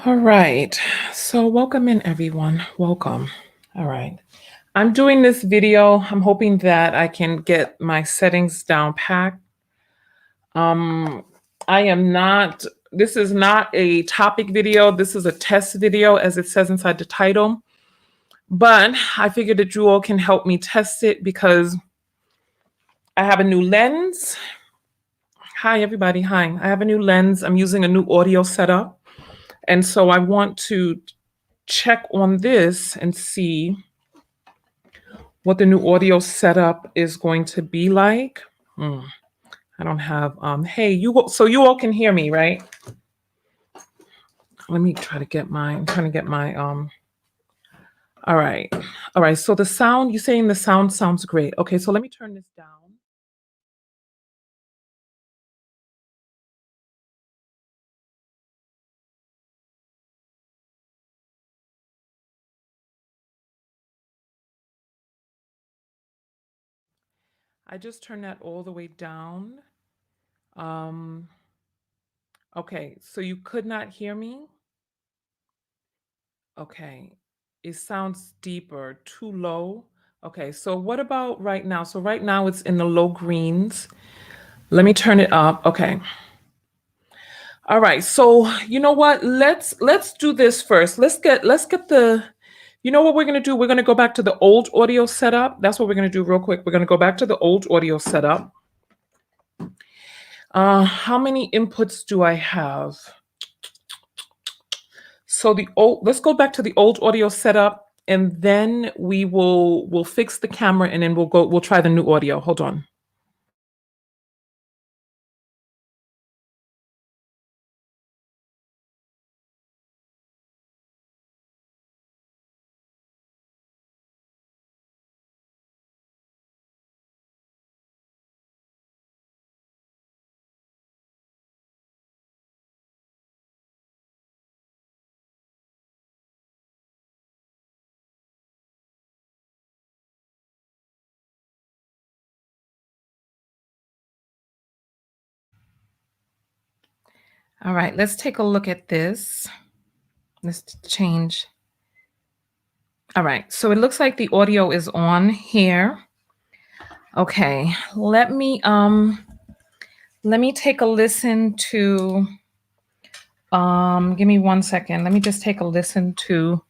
All right. So welcome in everyone. Welcome. All right. I'm doing this video. I'm hoping that I can get my settings down packed. I am not, this is not a topic video. This is a test video as it says inside the title. But I figured that you all can help me test it because I have a new lens. Hi, everybody. Hi. I have a new lens. I'm using a new audio setup. And so I want to check on this and see what the new audio setup is going to be like. I don't have hey, so you all can hear me, right? Let me try to get I'm trying to get my all right. All right. So the sound, you're saying the sound sounds great. Okay, so let me turn this down. I just turned that all the way down. Um okay, so you could not hear me? Okay. It sounds deeper, too low. Okay, so what about right now? So right now it's in the low greens. Let me turn it up. Okay. All right. So, you know what? Let's do this first. Let's get the you know what we're going to do? We're going to go back to the old audio setup. That's what we're going to do real quick. We're going to go back to the old audio setup. How many inputs do I have? So let's go back to the old audio setup and then we'll fix the camera and then we'll try the new audio. Hold on. All right, let's take a look at this. Let's change. All right, so it looks like the audio is on here. Okay, let me take a listen to give me 1 second. Let me just take a listen to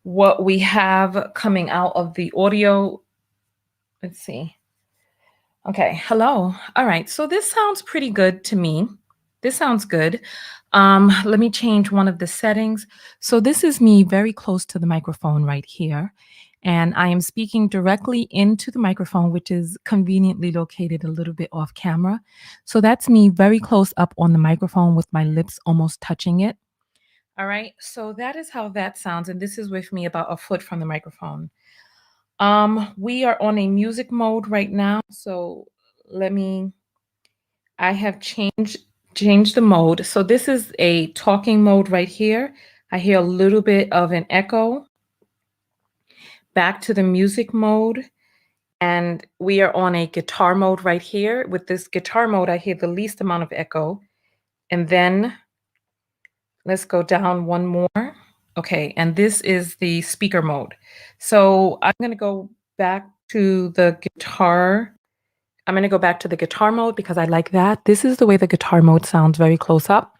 what we have coming out of the audio. Let's see. Okay, hello. All right, so this sounds pretty good to me. This sounds good. Let me change one of the settings. So this is me very close to the microphone right here. And I am speaking directly into the microphone, which is conveniently located a little bit off camera. So that's me very close up on the microphone with my lips almost touching it. All right, so that is how that sounds. And this is with me about a foot from the microphone. We are on a music mode right now. So let me, I have changed the mode. So this is a talking mode right here. I hear a little bit of an echo. Back to the music mode. And we are on a guitar mode right here. With this guitar mode, I hear the least amount of echo. And then let's go down one more. Okay, and this is the speaker mode. So I'm going to go back to the guitar. I'm going to go back to the guitar mode because I like that. This is the way the guitar mode sounds very close up.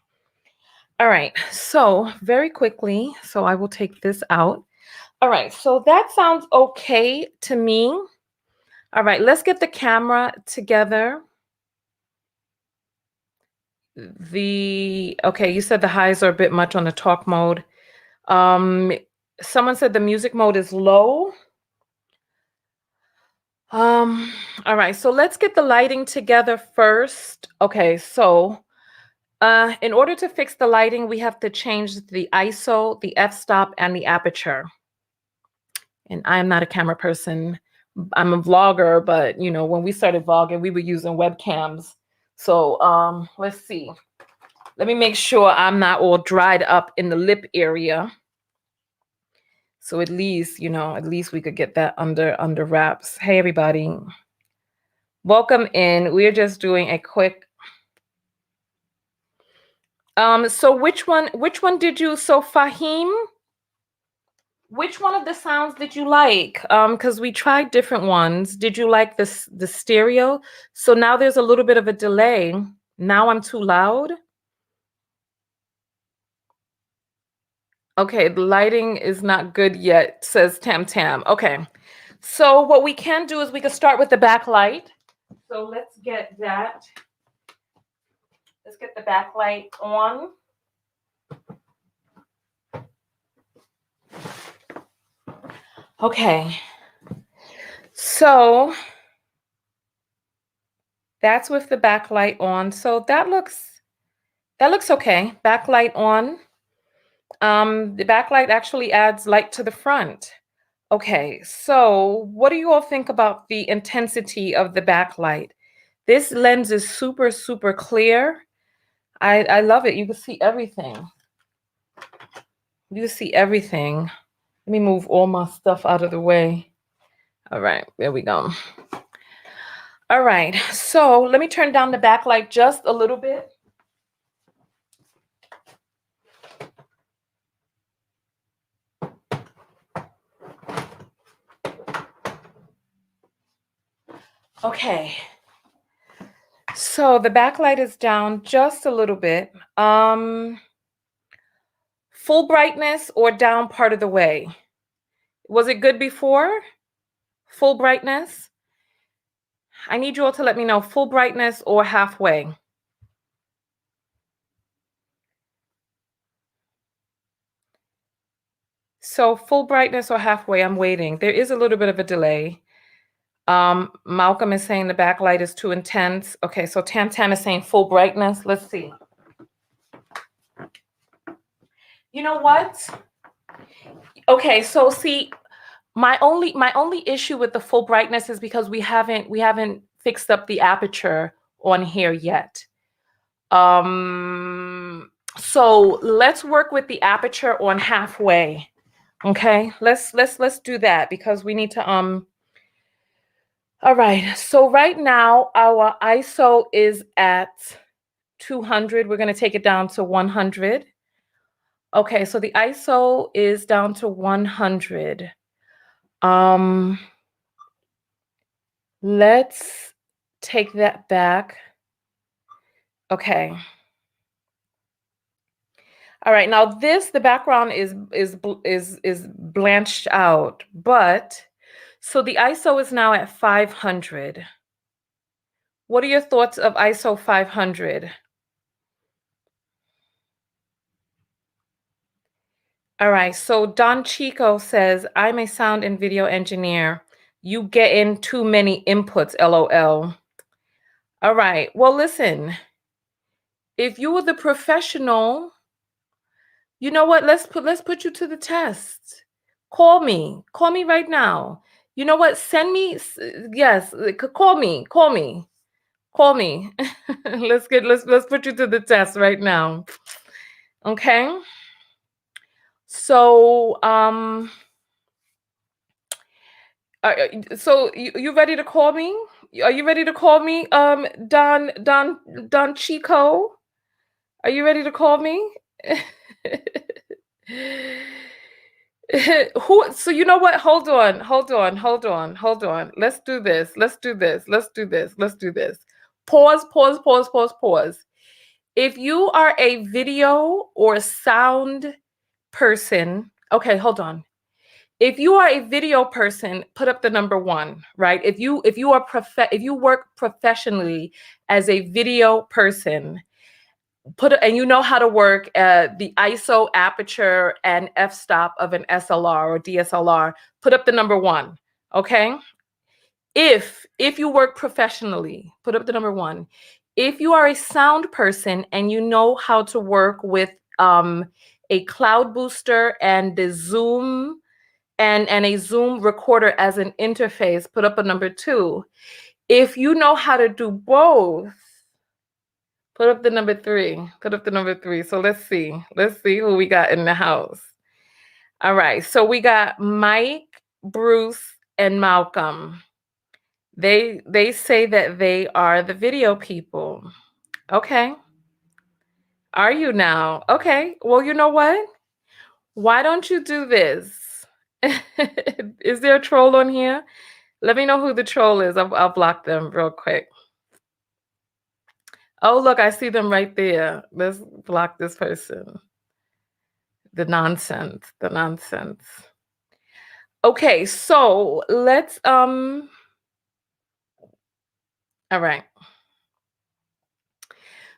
All right, so very quickly, so I will take this out. All right, so that sounds okay to me. All right, let's get the camera together. Okay, you said the highs are a bit much on the talk mode. Someone said the music mode is low. All right, so let's get the lighting together first. Okay, so in order to fix the lighting, we have to change the ISO, the f-stop, and the aperture. And I am not a camera person. I'm a vlogger, but you know, when we started vlogging, we were using webcams. So let's see. Let me make sure I'm not all dried up in the lip area. So at least, you know, at least we could get that under wraps. Hey, everybody. Welcome in. We're just doing a quick. So which one did you, so Fahim, which one of the sounds did you like? Because we tried different ones. Did you like this the stereo? So now there's a little bit of a delay. Now I'm too loud. Okay, the lighting is not good yet, says Tam Tam. Okay. So what we can do is we can start with the backlight. So let's get that. Let's get the backlight on. Okay. So that's with the backlight on. So that looks okay. Backlight on. The backlight actually adds light to the front. Okay, so what do you all think about the intensity of the backlight? This lens is super, super clear. I love it. You can see everything. You can see everything. Let me move all my stuff out of the way. All right, there we go. All right, so let me turn down the backlight just a little bit. Okay, so the backlight is down just a little bit. Full brightness or down part of the way? Was it good before? Full brightness? I need you all to let me know, full brightness or halfway. So full brightness or halfway, I'm waiting. There is a little bit of a delay. Malcolm is saying the backlight is too intense. Okay, so Tam Tam is saying full brightness. Let's see. You know what? Okay, so see, my only issue with the full brightness is because we haven't fixed up the aperture on here yet. So let's work with the aperture on halfway. Okay, let's do that because we need to all right, so right now our ISO is at 200. We're going to take it down to 100. Okay, so the ISO is down to 100. Let's take that back. Okay. All right, now the background is blanched out, but so the ISO is now at 500. What are your thoughts of ISO 500? All right, so Don Chico says, I'm a sound and video engineer. You get in too many inputs, LOL. All right, well, listen, if you were the professional, you know what? Let's put you to the test. Call me right now. You know what? Send me, yes, call me. Let's put you to the test right now. Okay. So, so you ready to call me? Are you ready to call me, Don Chico? Are you ready to call me? Who? So you know what? Hold on. Let's do this. Pause. If you are a video or sound person, okay, hold on. If you are a video person, put up the number 1, right? If you work professionally as a video person, and you know how to work the ISO, aperture, and f-stop of an SLR or DSLR, put up the number 1, okay? If you work professionally, put up the number 1. If you are a sound person and you know how to work with a cloud booster and the Zoom and a Zoom recorder as an interface, put up a number 2. If you know how to do both, put up the number 3. So let's see who we got in the house. All right, so we got Mike, Bruce, and Malcolm. They say that they are the video people. Okay. Are you now? Okay. Well, you know what? Why don't you do this? Is there a troll on here? Let me know who the troll is. I'll block them real quick. Oh, look, I see them right there. Let's block this person. The nonsense. The nonsense. Okay, so let's all right.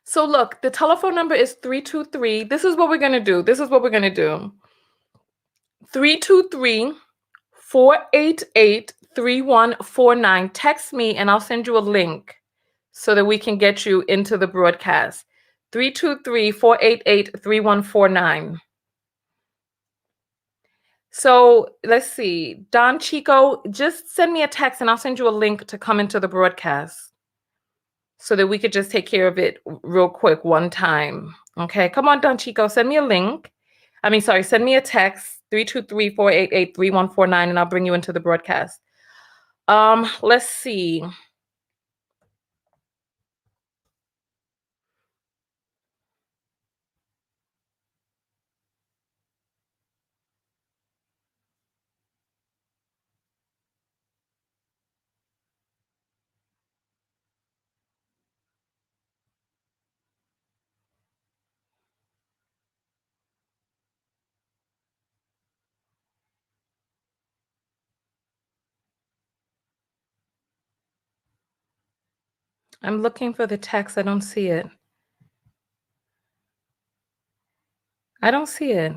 So look, the telephone number is 323. This is what we're going to do. 323 488 3149. Text me and I'll send you a link so that we can get you into the broadcast. 323 488 3149. So let's see. Don Chico, just send me a text and I'll send you a link to come into the broadcast so that we could just take care of it real quick one time. Okay, come on, Don Chico, send me a link. Send me a text, 323 488 3149, and I'll bring you into the broadcast. Let's see. I'm looking for the text. I don't see it. I don't see it.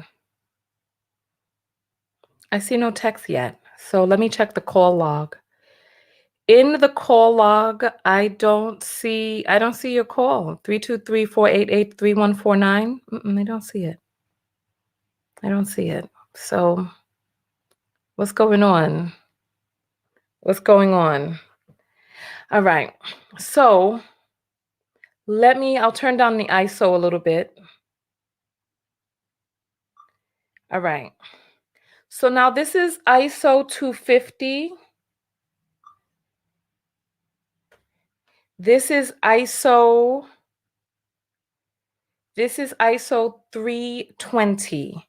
I see no text yet. So let me check the call log. In the call log, I don't see your call. 323 488 3149. I don't see it. I don't see it. So what's going on? What's going on? All right. So I'll turn down the ISO a little bit. All right. So now this is ISO 250. This is ISO 320,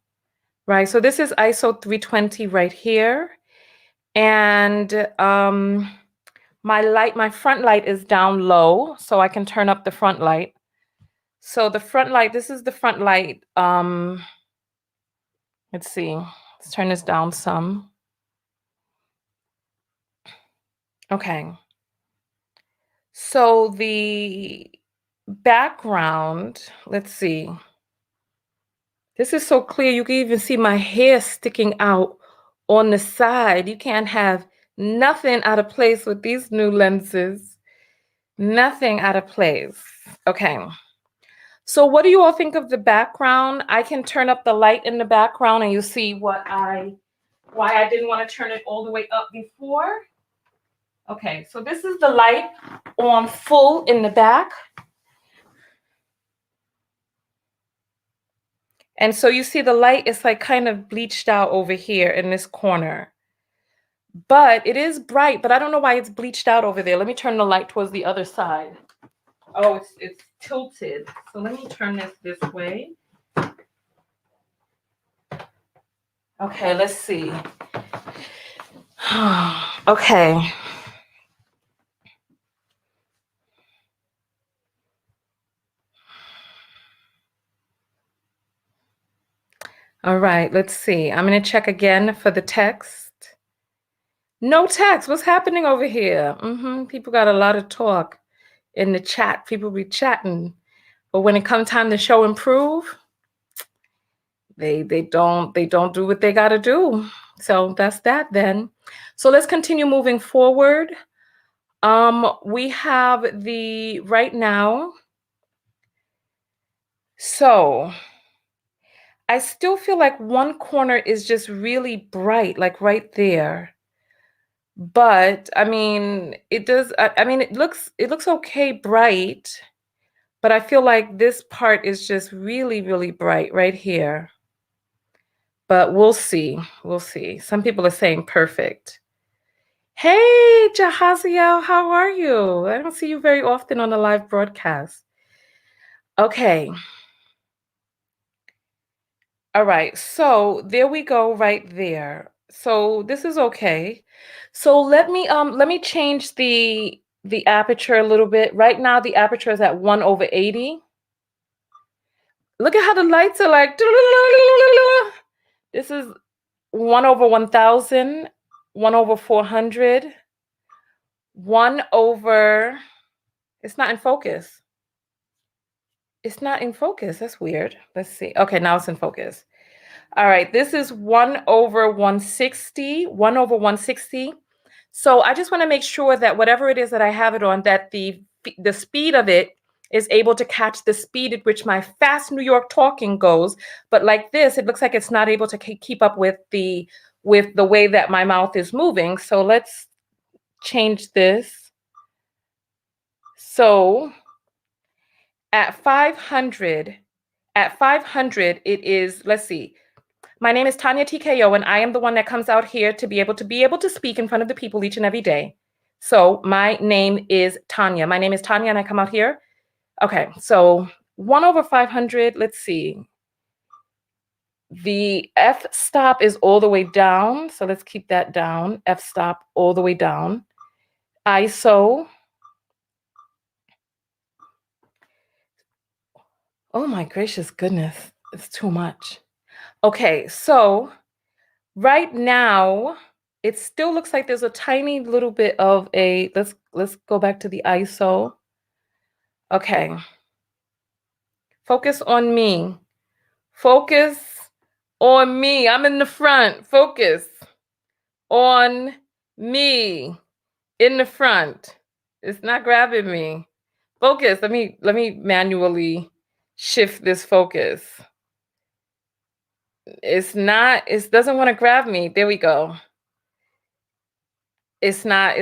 right? So this is ISO 320 right here. And my front light is down low, so I can turn up the front light. So the front light, this is the front light. Let's see. Let's turn this down some. Okay. So the background, let's see. This is so clear. You can even see my hair sticking out on the side. You can't have nothing out of place with these new lenses. Nothing out of place. Okay. So what do you all think of the background? I can turn up the light in the background and you see why I didn't want to turn it all the way up before. Okay, so this is the light on full in the back. And so you see the light is like kind of bleached out over here in this corner. But it is bright, but I don't know why it's bleached out over there. Let me turn the light towards the other side. Oh, it's tilted. So let me turn this way. Okay, let's see. Okay. All right, let's see. I'm going to check again for the text. No text. What's happening over here? People got a lot of talk in the chat. People be chatting. But when it comes time to show and prove, they don't do what they got to do. So that's that then. So let's continue moving forward. We have the right now. So I still feel like one corner is just really bright, like right there. But I mean, it does. I mean, it looks okay, bright. But I feel like this part is just really, really bright right here. But we'll see. We'll see. Some people are saying perfect. Hey, Jahaziel, how are you? I don't see you very often on the live broadcast. Okay. All right, so there we go right there. So this is okay. So let me change the aperture a little bit. Right now the aperture is at 1/80. Look at how the lights are like this is 1/1000, 1/400, 1/. It's not in focus. It's not in focus. That's weird. Let's see. Okay, now it's in focus. All right, this is 1/160, 1/160. So I just want to make sure that whatever it is that I have it on, that the speed of it is able to catch the speed at which my fast New York talking goes. But like this, it looks like it's not able to keep up with the way that my mouth is moving. So let's change this. So at 500, it is, let's see. My name is Tanya TKO, and I am the one that comes out here to be able to speak in front of the people each and every day. So my name is Tanya. My name is Tanya, and I come out here. Okay, so 1/500. Let's see. The F stop is all the way down, so let's keep that down. F stop all the way down. ISO. Oh my gracious goodness, it's too much. Okay, so right now, it still looks like there's a tiny little bit of a, let's go back to the ISO. Okay. Focus on me. Focus on me. I'm in the front. Focus on me in the front. It's not grabbing me. Focus. Let me manually shift this focus. It doesn't want to grab me. There we go. It's not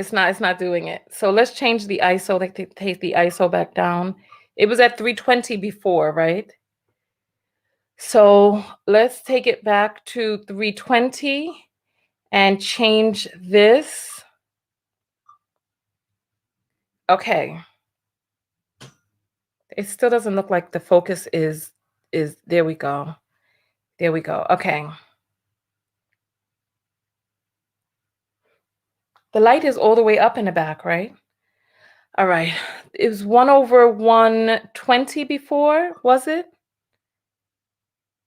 doing it. So let's change the ISO, like take the ISO back down. It was at 320 before, right? So let's take it back to 320 and change this. Okay. It still doesn't look like the focus is there we go. There we go. Okay. The light is all the way up in the back, right? All right. It was 1/120 before, was it?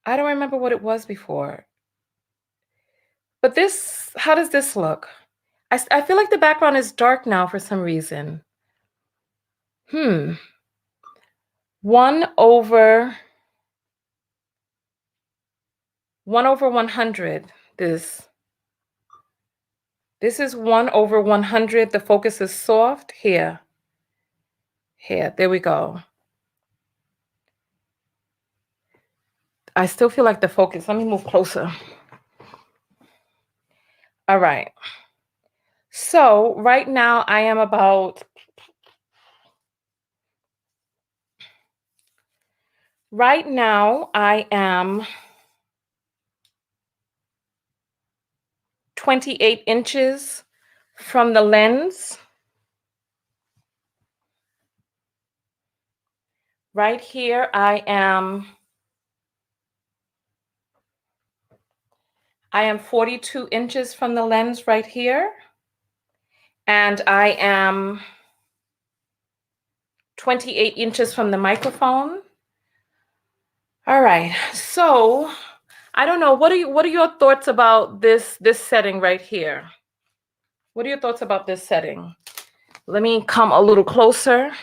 I don't remember what it was before. But this, how does this look? I feel like the background is dark now for some reason. 1/100. This is 1/100. The focus is soft. Here. There we go. I still feel like the focus. Let me move closer. All right. So right now I am about, right now I am 28 inches from the lens. Right here I am 42 inches from the lens right here. And I am 28 inches from the microphone. All right. So I don't know. What are your thoughts about this setting right here? What are your thoughts about this setting? Let me come a little closer.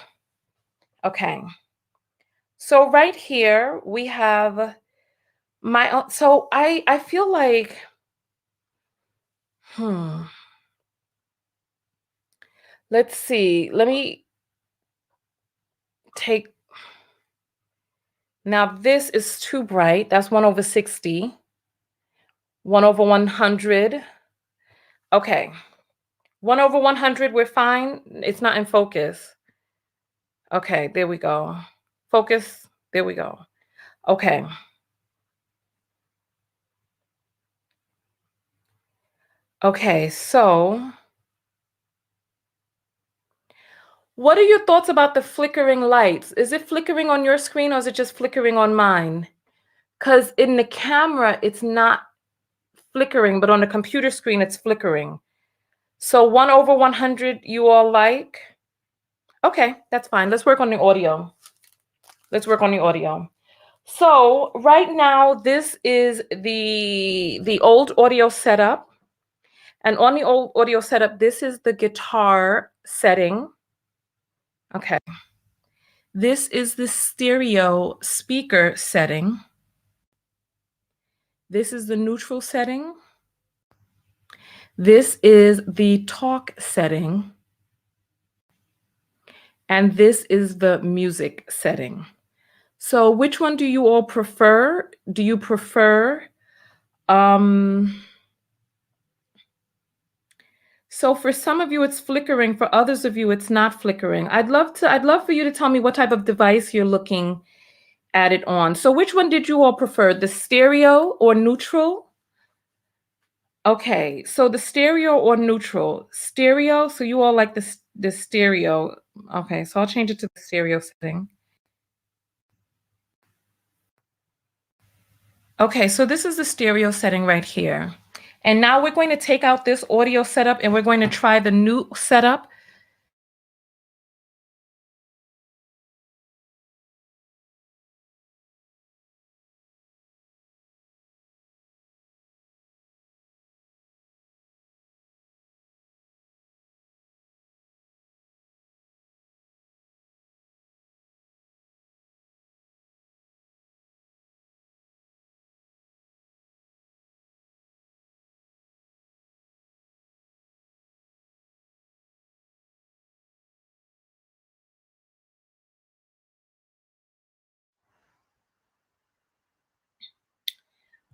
Okay. So right here we have my, so I feel like, let's see. Let me take, now this is too bright. That's 1/60. 1/100. Okay. 1/100, we're fine. It's not in focus. Okay, there we go. Focus. There we go. Okay. Okay, so what are your thoughts about the flickering lights? Is it flickering on your screen or is it just flickering on mine? Because in the camera, it's not flickering, but on the computer screen, it's flickering. So 1/100, you all like? Okay, that's fine. Let's work on the audio. So right now, this is the old audio setup. And on the old audio setup, this is the guitar setting. Okay. This is the stereo speaker setting. This is the neutral setting. This is the talk setting. And this is the music setting. So which one do you all prefer? Do you prefer so for some of you it's flickering, for others of you it's not flickering. I'd love for you to tell me what type of device you're looking at it on. So which one did you all prefer, the stereo or neutral? Okay, so the stereo or neutral? Stereo, so you all like the stereo. Okay, so I'll change it to the stereo setting. Okay, so this is the stereo setting right here. And now we're going to take out this audio setup and we're going to try the new setup.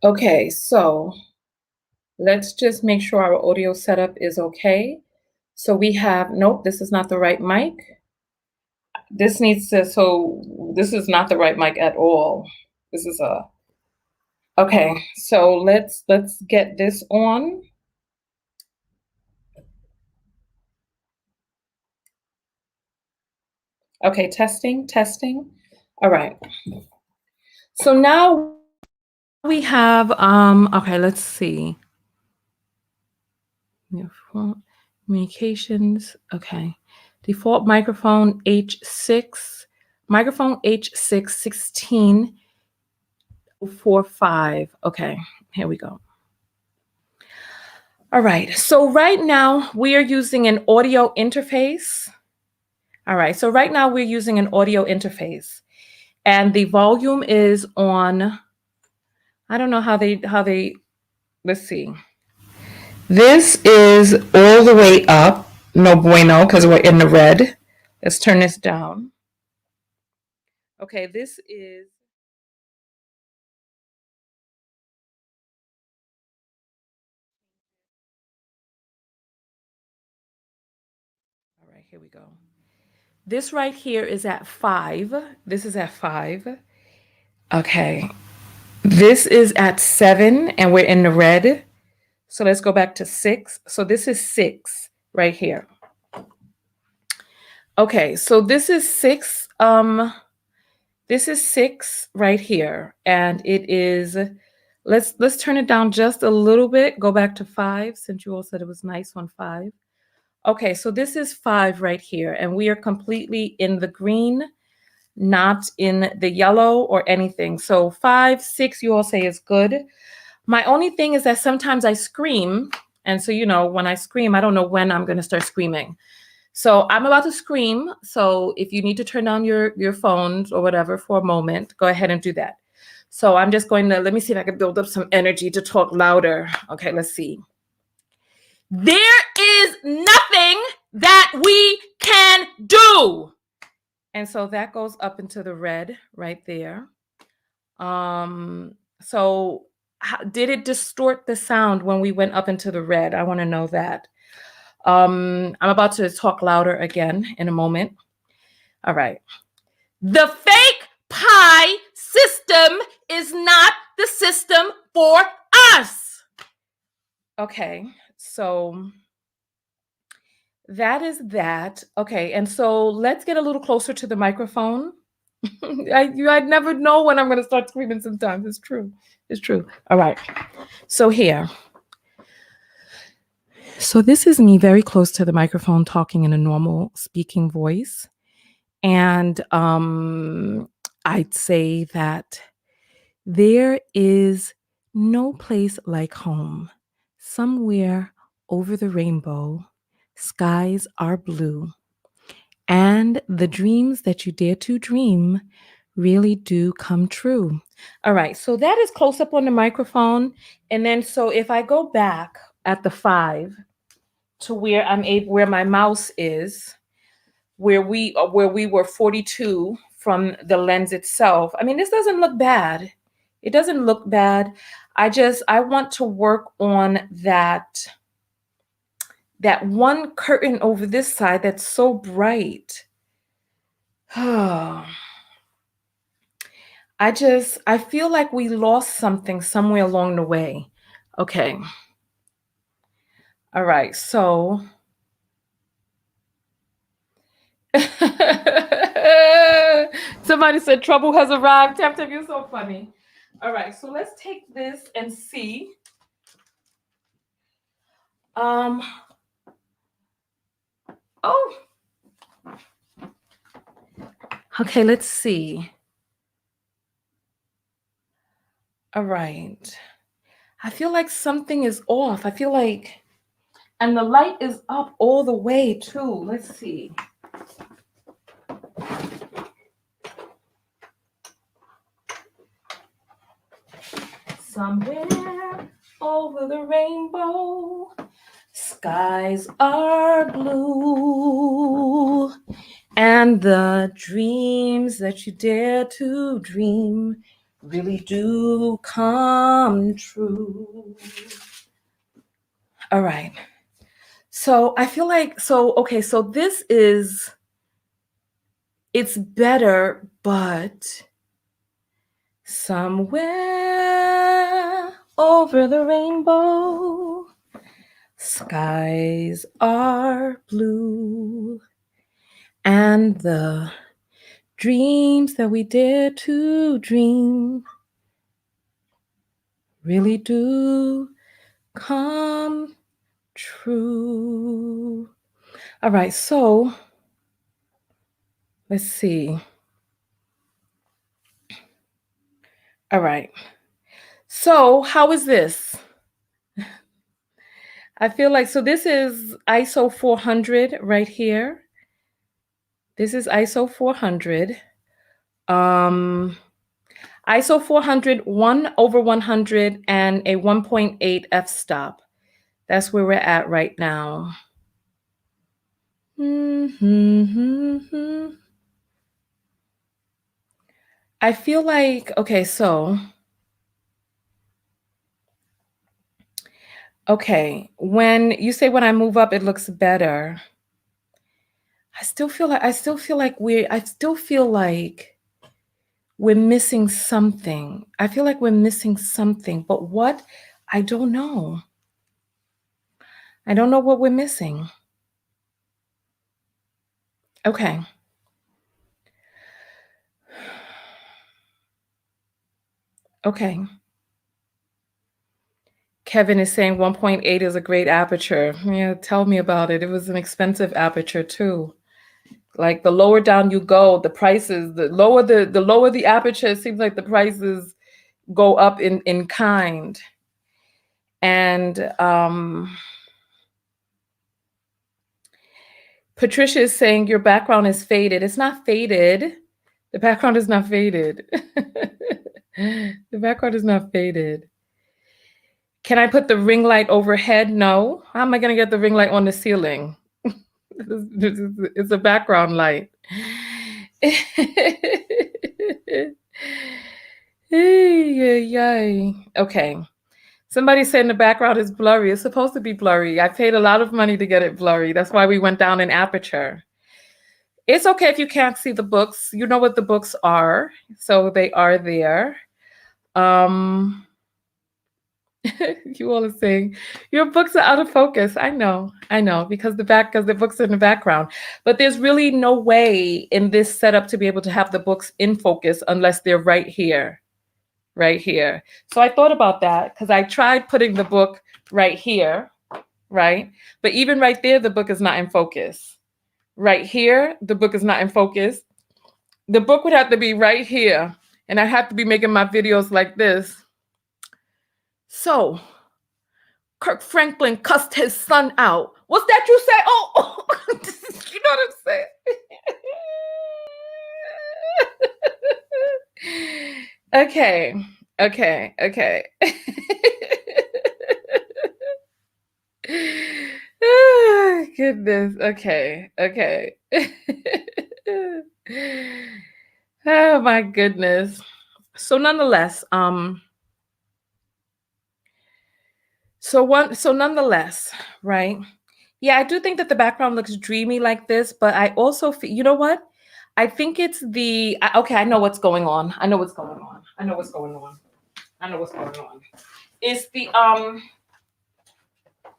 Okay, so let's just make sure our audio setup is okay. So we have, nope, this is not the right mic. This needs to, so this is not the right mic at all. This is okay, so let's get this on. Okay, testing. All right. So now we have, okay, let's see. Communications, okay. Default microphone H6, microphone H6 1645. Okay, here we go. All right, so right now we are using an audio interface. All right, so right now we're using an audio interface and the volume is on, I don't know how they, let's see. This is all the way up, no bueno, because we're in the red. Let's turn this down. Okay, this is, all right, here we go. This right here is at 5. This is at 5. Okay. This is at 7 and we're in the red. So let's go back to 6. So this is 6 right here. Okay, so this is 6. This is 6 right here. And it is, let's turn it down just a little bit. Go back to 5 since you all said it was nice on 5. Okay, so this is 5 right here, and we are completely in the green, not in the yellow or anything. So 5, 6, you all say is good. My only thing is that sometimes I scream, and so, you know, when I scream, I don't know when I'm going to start screaming. So I'm about to scream. So if you need to turn down your phones or whatever for a moment, go ahead and do that. So I'm just going to, let me see if I can build up some energy to talk louder. Okay, let's see. There is nothing that we can do. And so that goes up into the red right there. So did it distort the sound when we went up into the red? I want to know that. I'm about to talk louder again in a moment. All right. The fake pie system is not the system for us. Okay, so that is that. Okay, and so let's get a little closer to the microphone. I never know when I'm going to start screaming sometimes. It's true. It's true. All right. So here. So this is me very close to the microphone talking in a normal speaking voice. And I'd say that there is no place like home. Somewhere over the rainbow, skies are blue. And the dreams that you dare to dream really do come true. All right, so that is close up on the microphone. And then, so if I go back at the 5 to where where my mouse is, where we were 42 from the lens itself. I mean, this doesn't look bad. It doesn't look bad. I want to work on that one curtain over this side that's so bright. I feel like we lost something somewhere along the way. Okay. All right. So somebody said trouble has arrived. Tap tap, you're so funny. All right. So let's take this and see. Oh. Okay, let's see. All right. I feel like something is off. I feel like, and the light is up all the way too. Let's see. Somewhere over the rainbow, skies are blue. And the dreams that you dare to dream really do come true. All right. So I feel like, okay, so this is, it's better, but somewhere over the rainbow, skies are blue. And the dreams that we dare to dream really do come true. All right, so let's see. All right. So how is this? I feel like, so this is ISO 400 right here. This is ISO 400. ISO 400, 1/100, and a 1.8 f-stop. That's where we're at right now. I feel like, okay, so, okay, when you say when I move up, it looks better. I still feel like we're missing something. I feel like we're missing something, but what? I don't know. I don't know what we're missing. Okay. Okay. Kevin is saying 1.8 is a great aperture. Yeah, tell me about it. It was an expensive aperture too. Like the lower down you go, the prices, the lower the aperture, it seems like the prices go up in kind. And Patricia is saying your background is faded. It's not faded. The background is not faded. The background is not faded. Can I put the ring light overhead? No. How am I going to get the ring light on the ceiling? It's a background light. Okay. Somebody said the background is blurry. It's supposed to be blurry. I paid a lot of money to get it blurry. That's why we went down in aperture. It's okay if you can't see the books. You know what the books are. So they are there. You all are saying your books are out of focus. I know, because the books are in the background. But there's really no way in this setup to be able to have the books in focus unless they're right here, right here. So I thought about that because I tried putting the book right here, right? But even right there, the book is not in focus. Right here, the book is not in focus. The book would have to be right here, and I have to be making my videos like this. So Kirk Franklin cussed his son out. What's that you say? Oh, you know what I'm saying? Okay. Oh, goodness. Okay. Oh my goodness. So nonetheless, nonetheless, right? Yeah, I do think that the background looks dreamy like this, but I also feel, you know what? I think it's okay, I know what's going on. I know what's going on. It's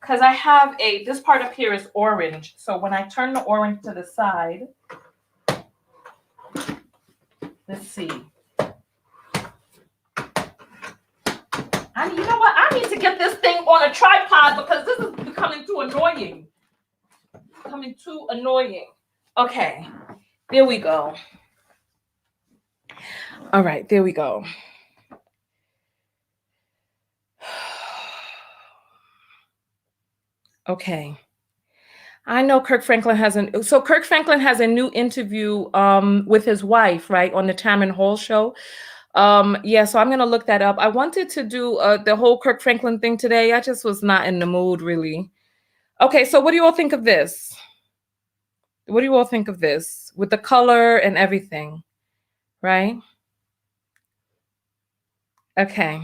because I have this part up here is orange. So when I turn the orange to the side, let's see. You know what? I need to get this thing on a tripod because this is becoming too annoying. Okay, there we go. All right, there we go. Okay. I know Kirk Franklin has a new interview with his wife, right, on the Tamron Hall show. Yeah, so I'm gonna look that up. I wanted to do the whole Kirk Franklin thing today. I just was not in the mood really. Okay, so what do you all think of this? What do you all think of this with the color and everything, right? Okay.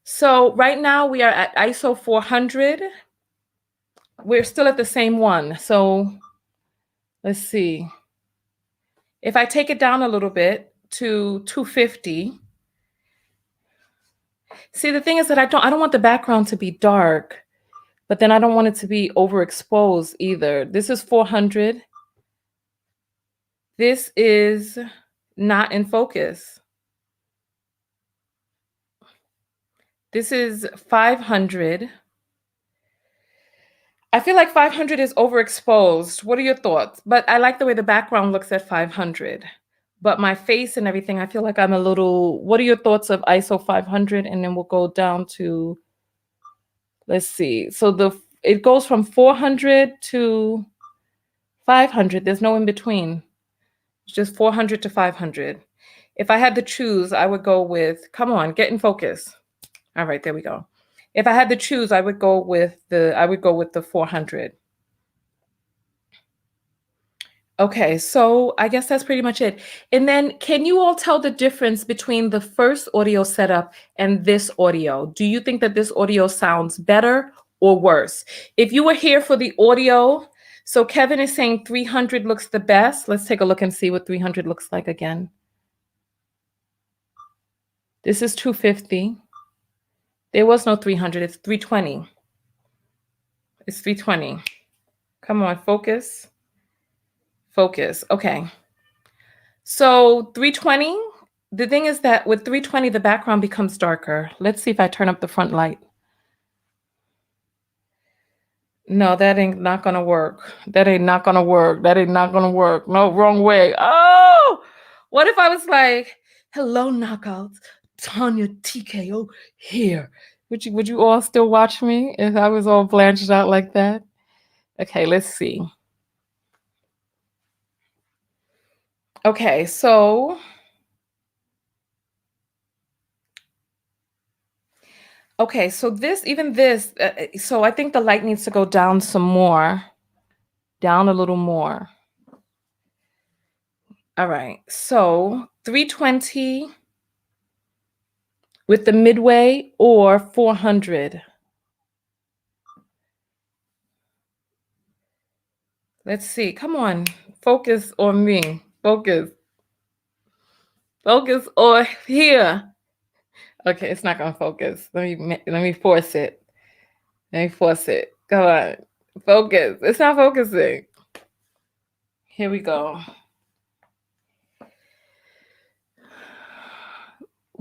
So right now we are at ISO 400. We're still at the same one. So let's see. If I take it down a little bit to 250. See, the thing is that I don't want the background to be dark, but then I don't want it to be overexposed either. This is 400. This is not in focus. This is 500. I feel like 500 is overexposed. What are your thoughts? But I like the way the background looks at 500. But my face and everything, I feel like I'm a little. What are your thoughts of ISO 500? And then we'll go down to, let's see. So it goes from 400 to 500. There's no in between. It's just 400 to 500. If I had to choose, I would go with, come on, get in focus. All right, there we go. If I had to choose, I would go with the 400. Okay, so I guess that's pretty much it. And then can you all tell the difference between the first audio setup and this audio? Do you think that this audio sounds better or worse? If you were here for the audio, so Kevin is saying 300 looks the best. Let's take a look and see what 300 looks like again. This is 250. There was no 300, it's 320. It's 320. Come on, focus. Focus, okay. So 320, the thing is that with 320, the background becomes darker. Let's see if I turn up the front light. No, that ain't not gonna work. That ain't not gonna work. No, wrong way. Oh, what if I was like, hello, knockouts, Tanya TKO here. Would you all still watch me if I was all blanched out like that? Okay, let's see. Okay, so so I think the light needs to go down some more, down a little more. All right, so 320 with the midway or 400. Let's see, come on, focus on me, focus on here. Okay, it's not gonna focus. Let me force it. Let me force it. Come on. Focus. It's not focusing. Here we go.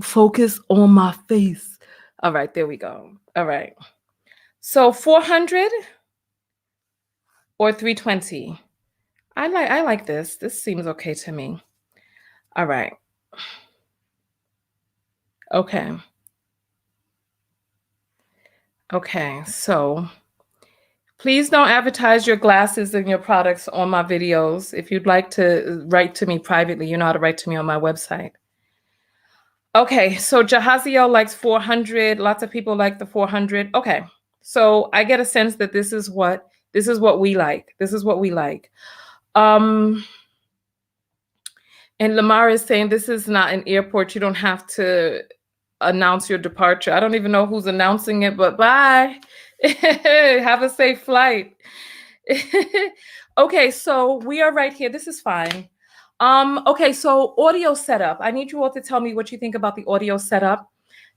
Focus on my face. All right, there we go. All right. So 400 or 320? I like this. This seems okay to me. All right. Okay. Okay. So please don't advertise your glasses and your products on my videos. If you'd like to write to me privately, you know how to write to me on my website. Okay, so Jahaziel likes 400. Lots of people like the 400. Okay. So I get a sense that this is what we like. This is what we like. Um and Lamar is saying this is not an airport. You don't have to announce your departure. I don't even know who's announcing it, but bye. Have a safe flight. Okay, so we are right here. This is fine. Okay, so audio setup. I need you all to tell me what you think about the audio setup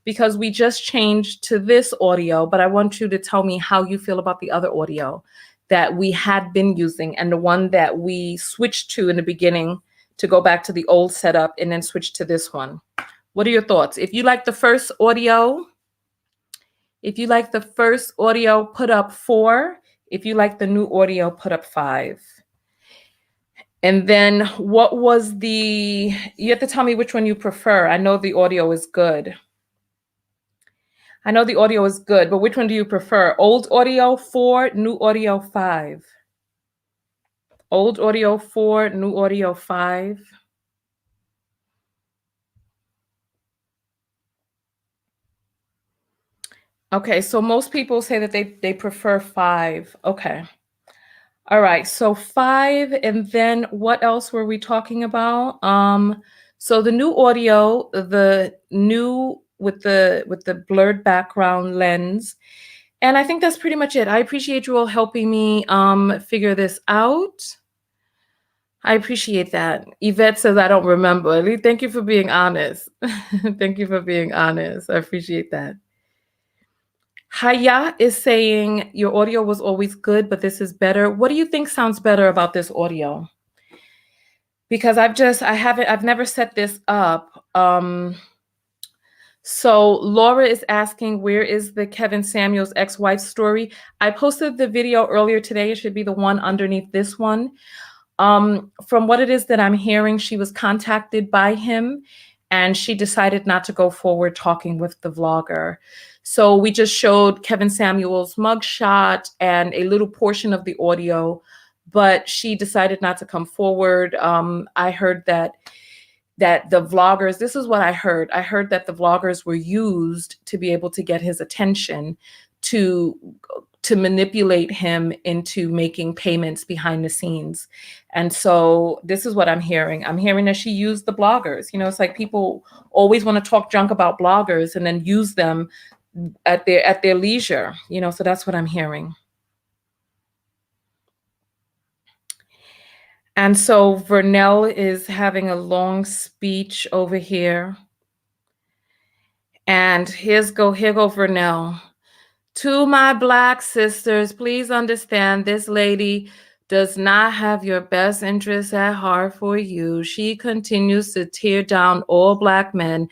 because we just changed to this audio, but I want you to tell me how you feel about the other audio that we had been using and the one that we switched to in the beginning to go back to the old setup and then switch to this one. What are your thoughts? If you like the first audio, put up 4. If you like the new audio, put up 5. And then you have to tell me which one you prefer. I know the audio is good. But which one do you prefer? Old audio 4, new audio 5. Old audio 4, new audio 5. Okay, so most people say that they prefer 5. Okay. All right, so 5, and then what else were we talking about? So the new audio, the new with the blurred background lens, and I think that's pretty much it. I appreciate you all helping me figure this out. I appreciate that. Yvette says I don't remember. Thank you for being honest. Thank you for being honest. I appreciate that. Haya is saying your audio was always good, but this is better. What do you think sounds better about this audio? Because I've never set this up. So Laura is asking, where is the Kevin Samuels ex-wife story? I posted the video earlier today. It should be the one underneath this one. From what it is that I'm hearing, she was contacted by him and she decided not to go forward talking with the vlogger. So we just showed Kevin Samuels' mugshot and a little portion of the audio, but she decided not to come forward. I heard that the vloggers, this is what I heard. I heard that the vloggers were used to be able to get his attention to manipulate him into making payments behind the scenes. And so this is what I'm hearing. I'm hearing that she used the bloggers. It's like people always want to talk junk about bloggers and then use them at their leisure, so that's what I'm hearing. And so Vernell is having a long speech over here. And here go Vernell. To my Black sisters, please understand this lady does not have your best interests at heart for you. She continues to tear down all Black men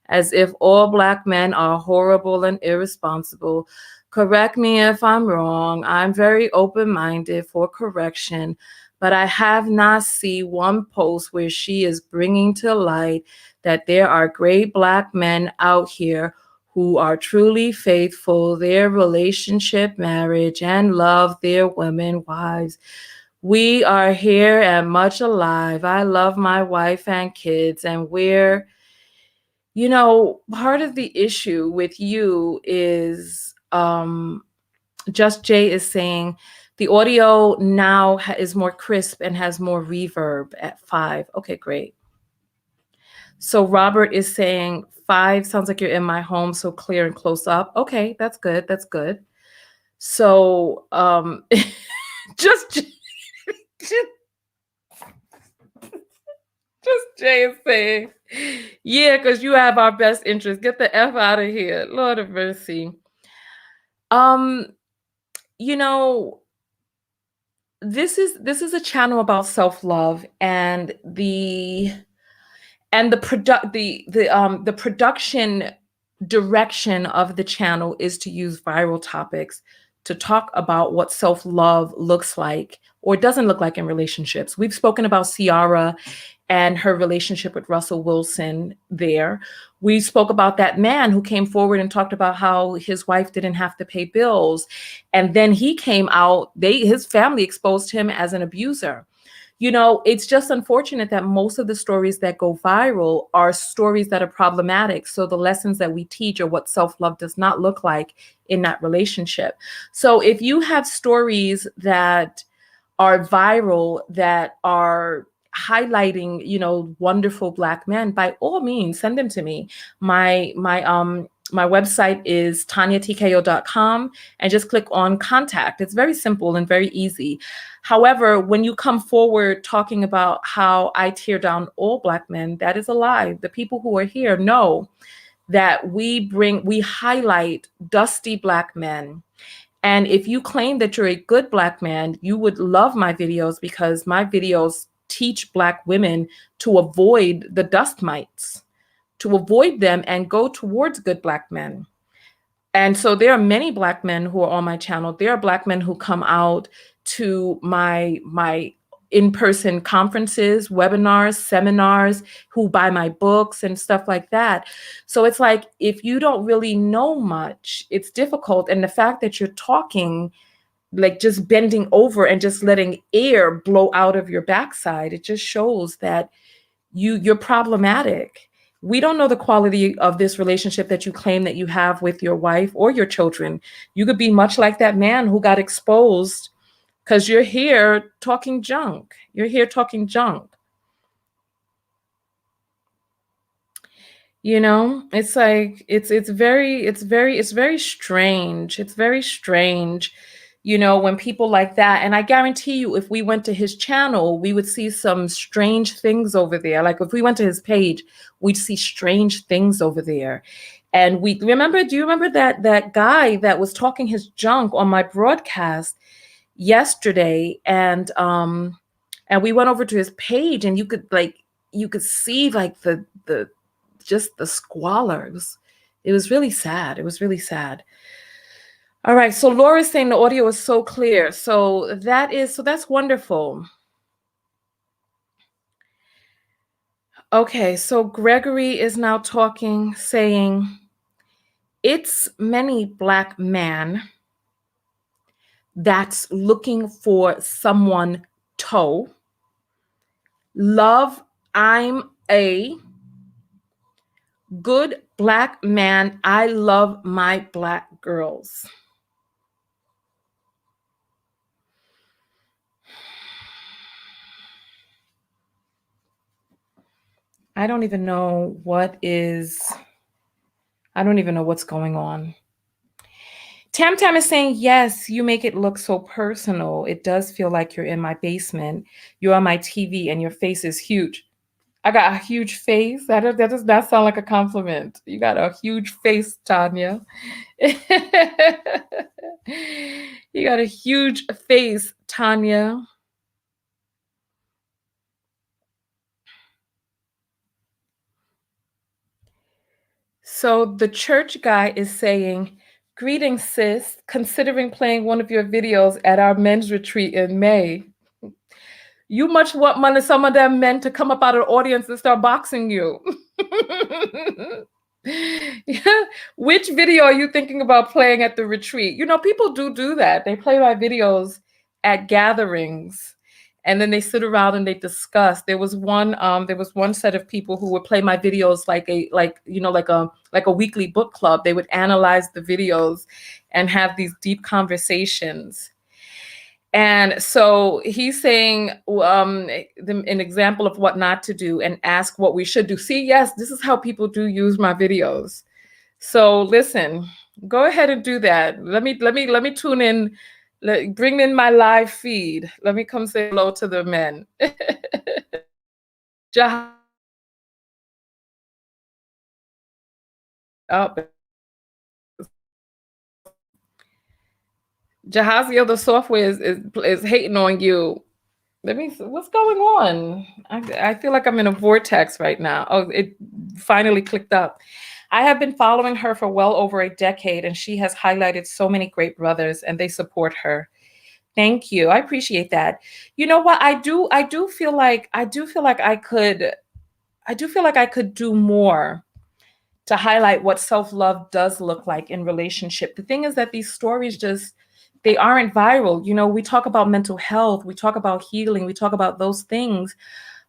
as if all Black men are horrible and irresponsible. Correct me if I'm wrong. I'm very open-minded for correction, but I have not seen one post where she is bringing to light that there are great Black men out here who are truly faithful, their relationship, marriage, and love their women wives. We are here and much alive. I love my wife and kids, and part of the issue with you is Just Jay is saying the audio now is more crisp and has more reverb at 5. Okay, great. So Robert is saying 5 sounds like you're in my home, so clear and close up. Okay, that's good. That's good. So just Jay is saying, yeah, because you have our best interest. Get the F out of here. Lord of mercy. Um, you know, this is a channel about self-love and the production direction of the channel is to use viral topics to talk about what self-love looks like or doesn't look like in relationships. We've spoken about Ciara and her relationship with Russell Wilson there. We spoke about that man who came forward and talked about how his wife didn't have to pay bills. And then he came out, his family exposed him as an abuser. It's just unfortunate that most of the stories that go viral are stories that are problematic. So the lessons that we teach are what self-love does not look like in that relationship. So if you have stories that are viral that are highlighting wonderful Black men, by all means send them to me. My website is tanyatko.com, and just click on contact. It's very simple and very easy. However, when you come forward talking about how I tear down all Black men, that is a lie. The people who are here know that we highlight dusty Black men. And if you claim that you're a good Black man, you would love my videos because my videos teach Black women to avoid the dust mites, to avoid them and go towards good Black men. And so there are many Black men who are on my channel. There are Black men who come out to my in-person conferences, webinars, seminars, who buy my books and stuff like that. So it's like, if you don't really know much, it's difficult. And the fact that you're talking, like just bending over and just letting air blow out of your backside, it just shows that you're problematic. We don't know the quality of this relationship that you claim that you have with your wife or your children. You could be much like that man who got exposed because you're here talking junk. You're here talking junk. It's like it's very strange. It's very strange, when people like that. And I guarantee you, if we went to his channel, we would see some strange things over there. Like if we went to his page, we'd see strange things over there. And do you remember that guy that was talking his junk on my broadcast yesterday? And we went over to his page, and you could see like the just the squalor. It was really sad. It was really sad. All right. So Laura's saying the audio is so clear. So that's wonderful. Okay. So Gregory is now talking, saying, it's many Black man that's looking for someone toe. Love, I'm a good Black man. I love my Black girls. I don't even know what's going on. Tam Tam is saying, yes, you make it look so personal. It does feel like you're in my basement. You're on my TV and your face is huge. I got a huge face. That does not sound like a compliment. You got a huge face, Tanya. You got a huge face, Tanya. So the church guy is saying, greetings, sis. Considering playing one of your videos at our men's retreat in May. You much want some of them men to come up out of the audience and start boxing you. Yeah. Which video are you thinking about playing at the retreat? People do that. They play my videos at gatherings, and then they sit around and they discuss. There was one set of people who would play my videos like a weekly book club. They would analyze the videos and have these deep conversations. And so he's saying an example of what not to do and ask what we should do. See, yes, this is how people do use my videos. So listen, go ahead and do that. Let me tune in. Bring in my live feed. Let me come say hello to the men. Oh, Jahazio, the software is hating on you. Let me see what's going on. I feel like I'm in a vortex right now. Oh, it finally clicked up. I have been following her for well over a decade, and she has highlighted so many great brothers, and they support her. Thank you. I appreciate that. You know what? I do feel like I could do more to highlight what self-love does look like in relationship. The thing is that these stories just they aren't viral. You know, we talk about mental health, we talk about healing, we talk about those things,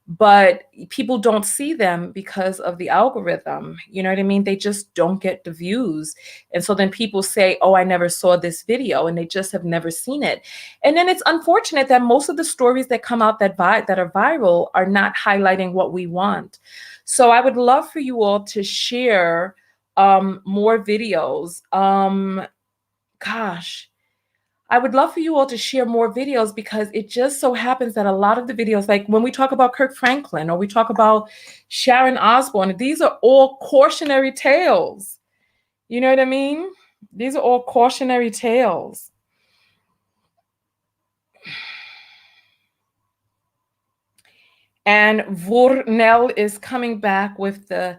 but people don't see them because of the algorithm. You know what I mean? They just don't get the views. And so then people say, "Oh, I never saw this video," and they just have never seen it. And then it's unfortunate that most of the stories that come out that are viral are not highlighting what we want. So I would love for you all to share more videos. Gosh, I would love for you all to share more videos because it just so happens that a lot of the videos, like when we talk about Kirk Franklin or we talk about Sharon Osbourne, these are all cautionary tales. You know what I mean? These are all cautionary tales. And Vurnell is coming back with the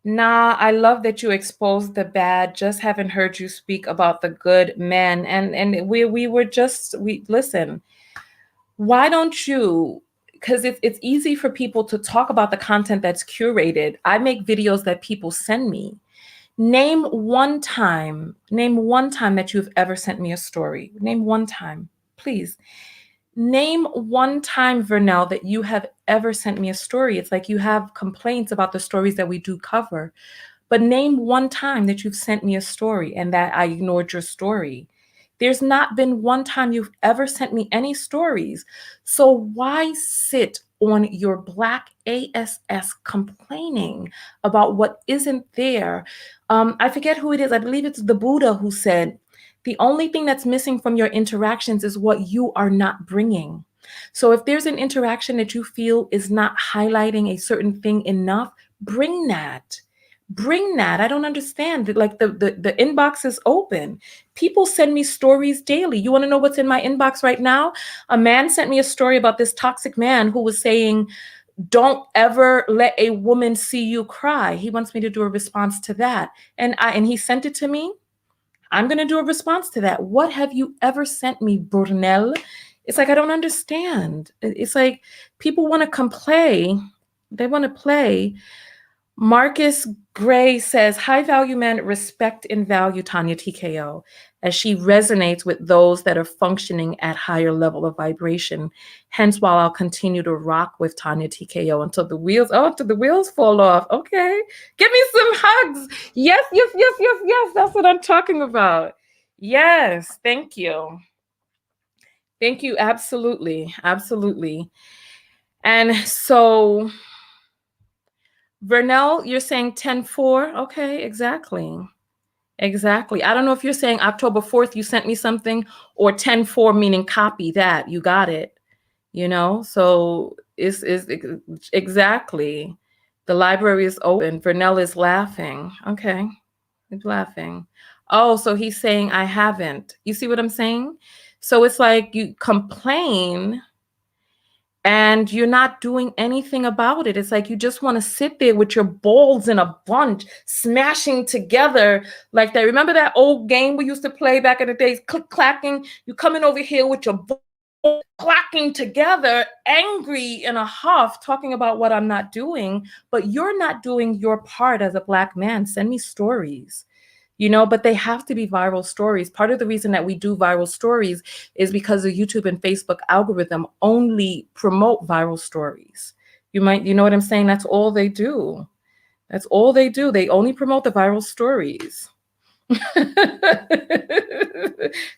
nah, I love that you exposed the bad. Just haven't heard you speak about the good men. And we listen. Why don't you? Because it's easy for people to talk about the content that's curated. I make videos that people send me. Name one time that you've ever sent me a story. Name one time, please. Name one time, Vernell, that you have ever sent me a story. It's like you have complaints about the stories that we do cover, but name one time that you've sent me a story and that I ignored your story. There's not been one time you've ever sent me any stories. So why sit on your black ASS complaining about what isn't there? I forget who it is. I believe it's the Buddha who said, the only thing that's missing from your interactions is what you are not bringing. So if there's an interaction that you feel is not highlighting a certain thing enough, bring that. Bring that. I don't understand. Like the inbox is open. People send me stories daily. You want to know what's in my inbox right now? A man sent me a story about this toxic man who was saying, don't ever let a woman see you cry. He wants me to do a response to that. And he sent it to me. I'm going to do a response to that. What have you ever sent me, Brunel? It's like, I don't understand. It's like people want to complain. They want to play. Marcus Gray says, high value men respect and value Tanya TKO as she resonates with those that are functioning at higher level of vibration. Hence, while I'll continue to rock with Tanya TKO until the wheels fall off. Okay. Give me some hugs. Yes, yes, yes, yes, yes. That's what I'm talking about. Yes. Thank you. Thank you. Absolutely. Absolutely. And so Vernell, you're saying 10-4? Okay, exactly. Exactly. I don't know if you're saying October 4th, you sent me something, or 10-4 meaning copy that. You got it. You know? So is exactly. The library is open. Vernell is laughing. Okay. He's laughing. Oh, so he's saying I haven't. You see what I'm saying? So it's like you complain and you're not doing anything about it. It's like you just want to sit there with your balls in a bunch, smashing together like that. Remember that old game we used to play back in the days, click clacking? You coming over here with your balls clacking together, angry in a huff, talking about what I'm not doing, but you're not doing your part as a Black man. Send me stories. But they have to be viral stories. Part of the reason that we do viral stories is because the YouTube and Facebook algorithm only promote viral stories. You know what I'm saying? That's all they do. That's all they do. They only promote the viral stories.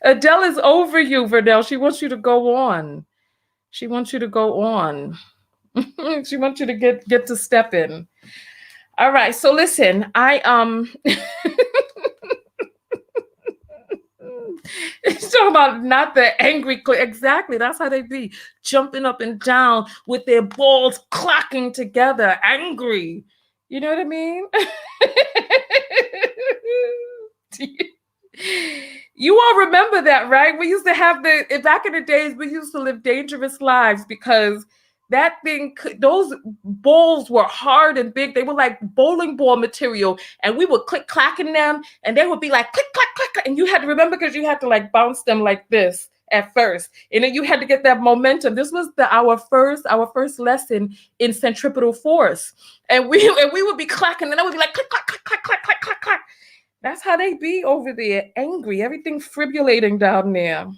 Adele is over you, Verdell. She wants you to go on. She wants you to go on. She wants you to get to step in. All right. So listen, it's talking about not the angry. Exactly. That's how they be jumping up and down with their balls clacking together, angry. You know what I mean? all remember that, right? We used to have back in the days, we used to live dangerous lives because that thing, those bowls were hard and big. They were like bowling ball material, and we would click clacking them, and they would be like click clack click, clack, and you had to remember because you had to like bounce them like this at first, and then you had to get that momentum. This was our first lesson in centripetal force, and we would be clacking, and I would be like click clack clack clack clack clack clack clack. That's how they be over there, angry, everything fibrillulating down there.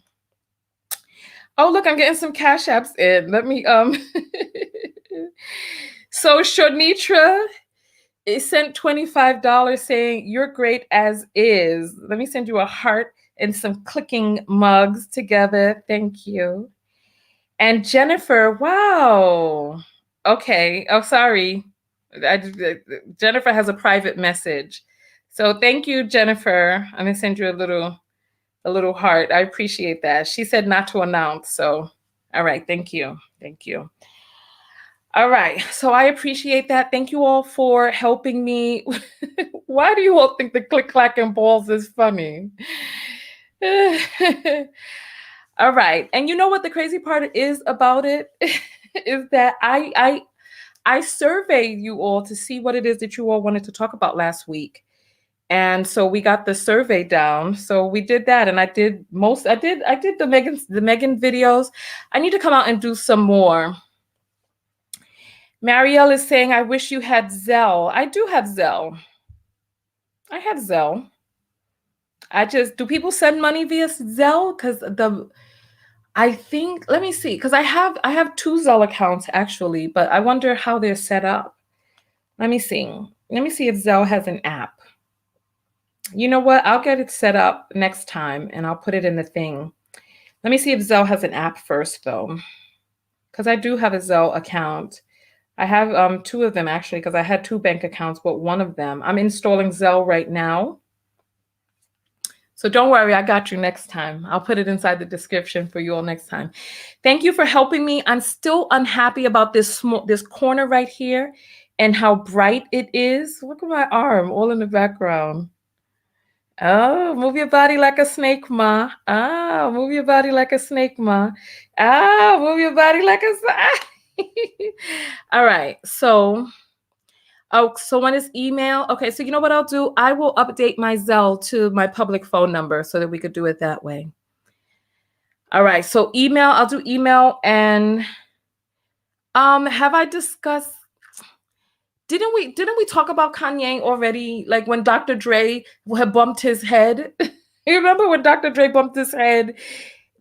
Oh, look, I'm getting some cash apps in. Let me So Shonitra is sent $25 saying you're great as is. Let me send you a heart and some clicking mugs together. Thank you. And Jennifer, wow. Okay. Oh, sorry. Jennifer has a private message. So thank you, Jennifer. I'm gonna send you a little heart. I appreciate that. She said not to announce. So, all right. Thank you. Thank you. All right. So I appreciate that. Thank you all for helping me. Why do you all think the click clacking balls is funny? All right. And you know what the crazy part is about it is that I surveyed you all to see what it is that you all wanted to talk about last week. And so we got the survey down. So we did that, and I did the Megan videos. I need to come out and do some more. Marielle is saying, I wish you had Zelle. I do have Zelle. I have Zelle. Do people send money via Zelle? Because I think, let me see, because I have two Zelle accounts actually, but I wonder how they're set up. Let me see. Let me see if Zelle has an app. You know what? I'll get it set up next time and I'll put it in the thing. Let me see if Zelle has an app first though, because I do have a Zelle account. I have two of them actually, because I had two bank accounts, but one of them, I'm installing Zelle right now. So don't worry, I got you next time. I'll put it inside the description for you all next time. Thank you for helping me. I'm still unhappy about this corner right here and how bright it is. Look at my arm all in the background. Oh, move your body like a snake, ma. Ah, move your body like a snake, ma. Ah, move your body like a All right. So when is email? Okay, so you know what I'll do? I will update my Zelle to my public phone number so that we could do it that way. All right. So email, I'll do email, and have I discussed Didn't we talk about Kanye already? Like when Dr. Dre had bumped his head? You remember when Dr. Dre bumped his head?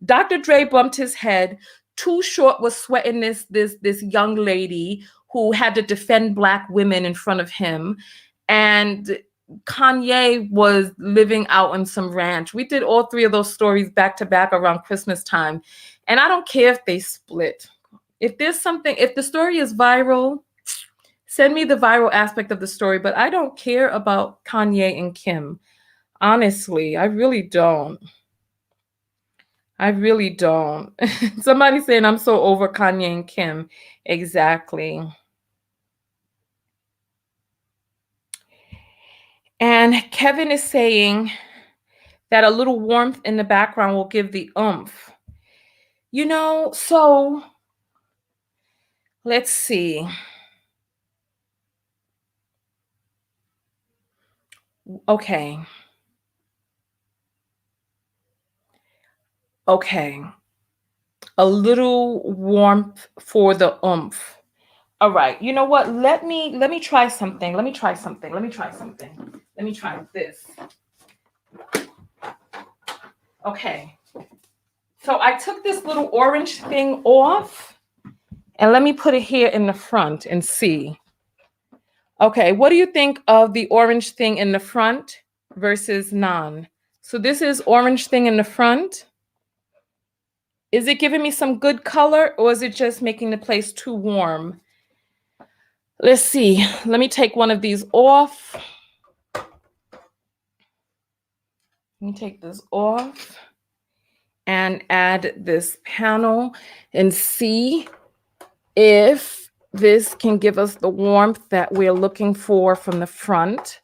Dr. Dre bumped his head. Too Short was sweating this young lady who had to defend Black women in front of him. And Kanye was living out on some ranch. We did all three of those stories back to back around Christmas time. And I don't care if they split. If the story is viral, send me the viral aspect of the story, but I don't care about Kanye and Kim. Honestly, I really don't. I really don't. Somebody saying I'm so over Kanye and Kim. Exactly. And Kevin is saying that a little warmth in the background will give the oomph. So let's see. Okay. A little warmth for the oomph. All right. You know what? Let me try something. Let me try this. Okay. So I took this little orange thing off, and let me put it here in the front and see. Okay, what do you think of the orange thing in the front versus non? So this is orange thing in the front. Is it giving me some good color, or is it just making the place too warm? Let's see. Let me take one of these off. Let me take this off and add this panel and see if this can give us the warmth that we're looking for from the front.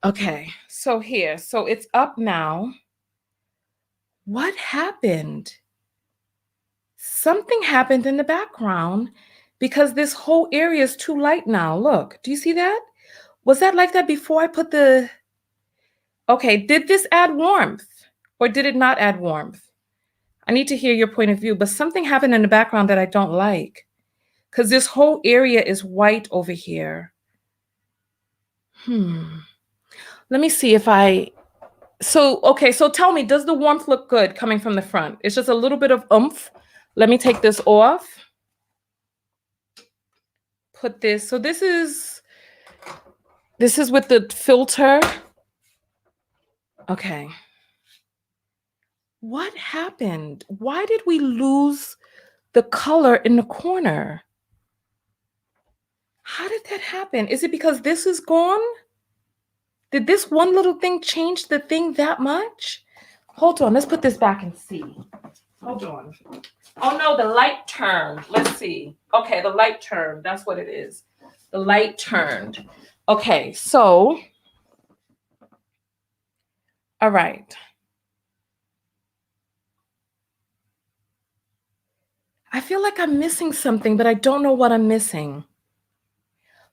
Okay, so here, so it's up now. What happened? Something happened in the background because this whole area is too light now. Look, do you see that? Was that like that before I put the... Okay, did this add warmth or did it not add warmth? I need to hear your point of view, but something happened in the background that I don't like because this whole area is white over here. Let me see if I... So, okay, so tell me, does the warmth look good coming from the front? It's just a little bit of oomph. Let me take this off. Put this, so this is with the filter. Okay. What happened? Why did we lose the color in the corner? How did that happen? Is it because this is gone? Did this one little thing change the thing that much? Hold on, let's put this back and see. Hold on. Oh no, the light turned. Let's see. Okay, the light turned. That's what it is. The light turned. Okay, so, all right. I feel like I'm missing something, but I don't know what I'm missing.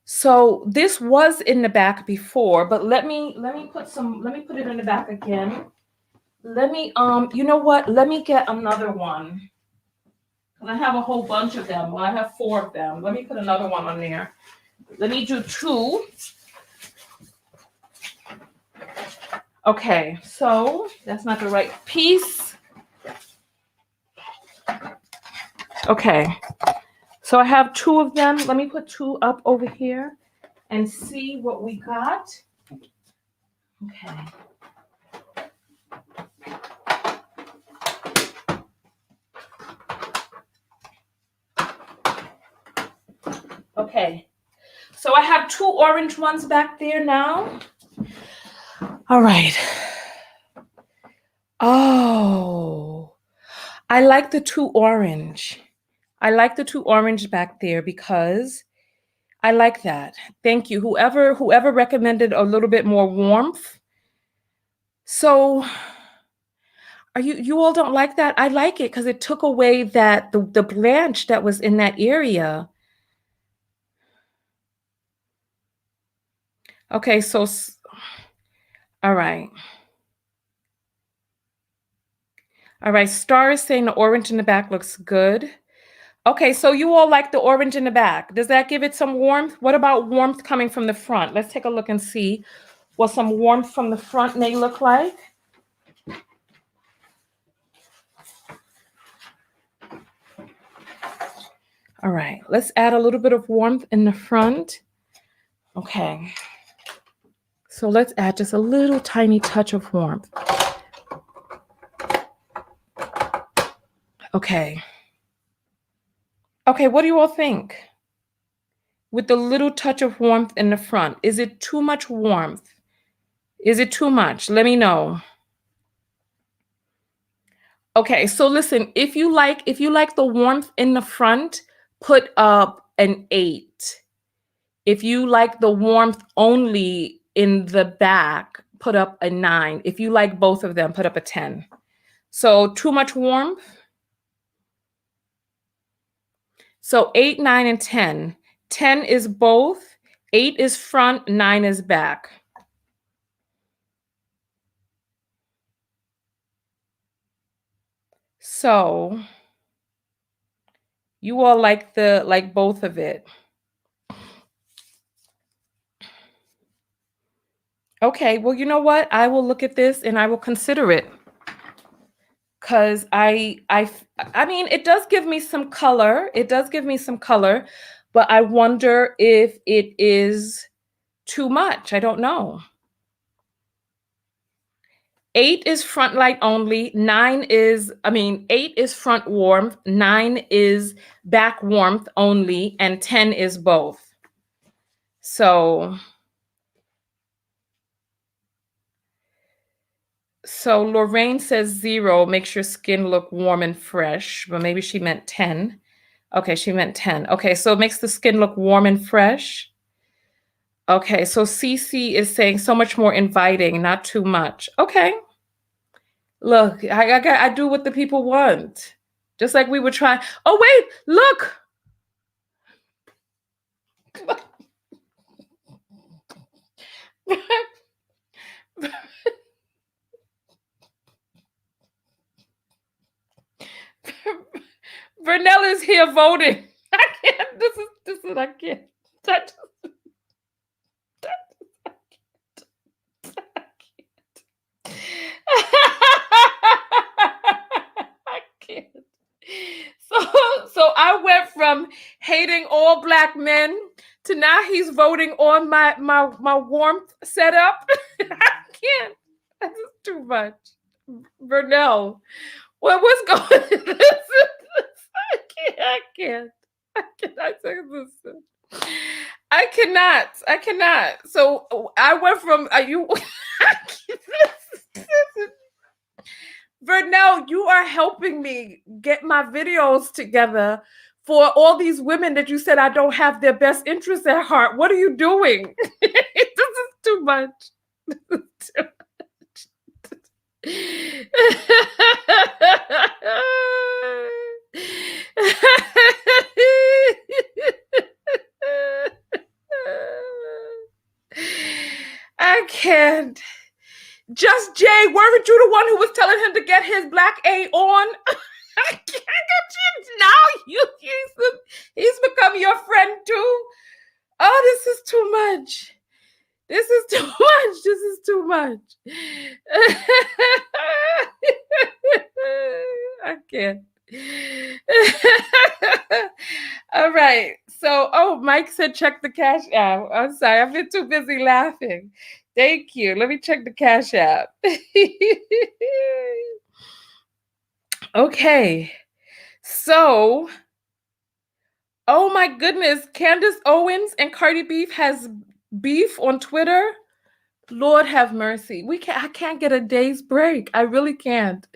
So this was in the back before, but let me put it in the back again. Let me you know what? Let me get another one. And I have a whole bunch of them. Well, I have 4 of them. Let me put another one on there. Let me do 2. Okay, so that's not the right piece. Okay, so I have 2 of them. Let me put 2 up over here and see what we got. Okay. Okay, so I have 2 orange ones back there now. All right. Oh, I like the 2 orange. I like the 2 orange back there because I like that. Thank you. Whoever recommended a little bit more warmth. So are you all don't like that? I like it because it took away that the branch that was in that area. Okay, so all right. All right, Star is saying the orange in the back looks good. Okay, so you all like the orange in the back. Does that give it some warmth? What about warmth coming from the front? Let's take a look and see what some warmth from the front may look like. All right, let's add a little bit of warmth in the front. Okay, so let's add just a little tiny touch of warmth. Okay. Okay, what do you all think? With the little touch of warmth in the front, is it too much warmth? Is it too much? Let me know. Okay, so listen, if you like the warmth in the front, put up an 8. If you like the warmth only in the back, put up a 9. If you like both of them, put up a 10. So too much warmth. So 8, 9, and 10. 10 is both, 8 is front, 9 is back. So you all like both of it. Okay, well, you know what? I will look at this and I will consider it. Cause I mean, it does give me some color. It does give me some color, but I wonder if it is too much. I don't know. 8 is front light only. 8 is front warmth. 9 is back warmth only, and 10 is both. So Lorraine says 0 makes your skin look warm and fresh, but maybe she meant 10. Okay, she meant 10. Okay, so it makes the skin look warm and fresh. Okay, so CC is saying so much more inviting, not too much. Okay. Look, I do what the people want. Just like we were trying. Oh, wait, look. Vernell is here voting. I can't. This is I can't. I just- I can't. So I went from hating all black men to now he's voting on my warmth setup. I can't. This is too much. Vernell, what's going on? I can't. I can't. I cannot say this. I cannot. So I went from you. Vernell, you are helping me get my videos together for all these women that you said I don't have their best interests at heart. What are you doing? This is too much. This is too I can't. Just Jay, weren't you the one who was telling him to get his black A on? I can't get you now. He's become your friend too. Oh, this is too much. This is too much. This is too much. I can't. All right. So, oh, Mike said check the Cash App. I'm sorry. I've been too busy laughing. Thank you. Let me check the Cash App. Okay. So, oh my goodness, Candace Owens and Cardi B has beef on Twitter. Lord have mercy. I can't get a day's break. I really can't.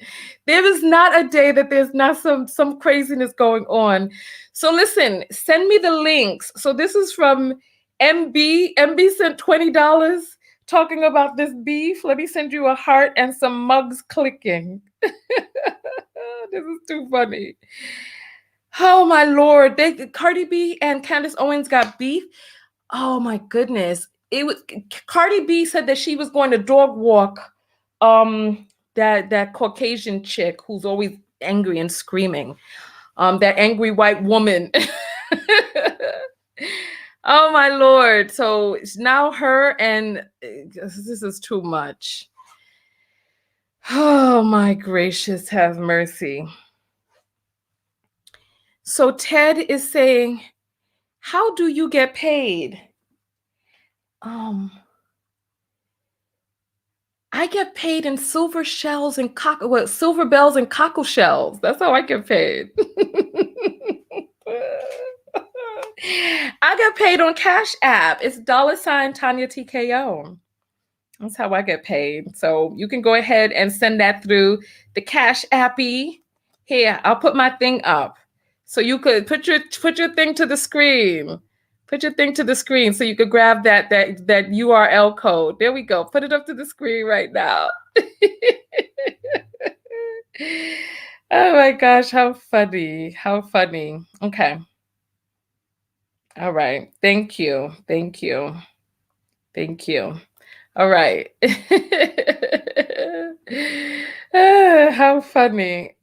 There is not a day that there's not some craziness going on. So listen, send me the links. So this is from MB. MB sent $20 talking about this beef. Let me send you a heart and some mugs clicking. This is too funny. Oh my Lord. Cardi B and Candace Owens got beef. Oh my goodness. It was Cardi B said that she was going to dog walk that Caucasian chick who's always angry and screaming. That angry white woman. Oh my Lord. So it's now her and this is too much. Oh my gracious, have mercy. So Ted is saying, how do you get paid? I get paid in silver shells and silver bells and cockle shells. That's how I get paid. I get paid on Cash App. It's $ Tanya TKO. That's how I get paid. So you can go ahead and send that through the Cash Appy. Here, I'll put my thing up. So you could put your thing to the screen. Put your thing to the screen so you could grab that URL code. There we go. Put it up to the screen right now. Oh my gosh, how funny. How funny. Okay. All right. Thank you. Thank you. Thank you. All right. How funny.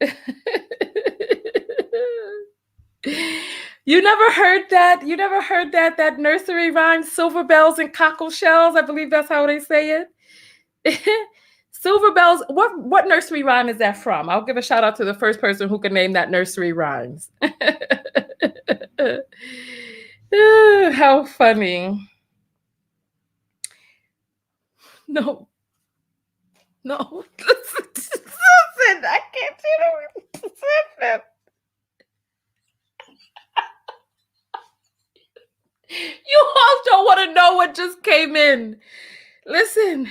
You never heard that? You never heard that nursery rhyme, silver bells and cockle shells? I believe that's how they say it. Silver bells. What nursery rhyme is that from? I'll give a shout out to the first person who can name that nursery rhymes. How funny. No. Listen, I can't do it. You all don't want to know what just came in. Listen.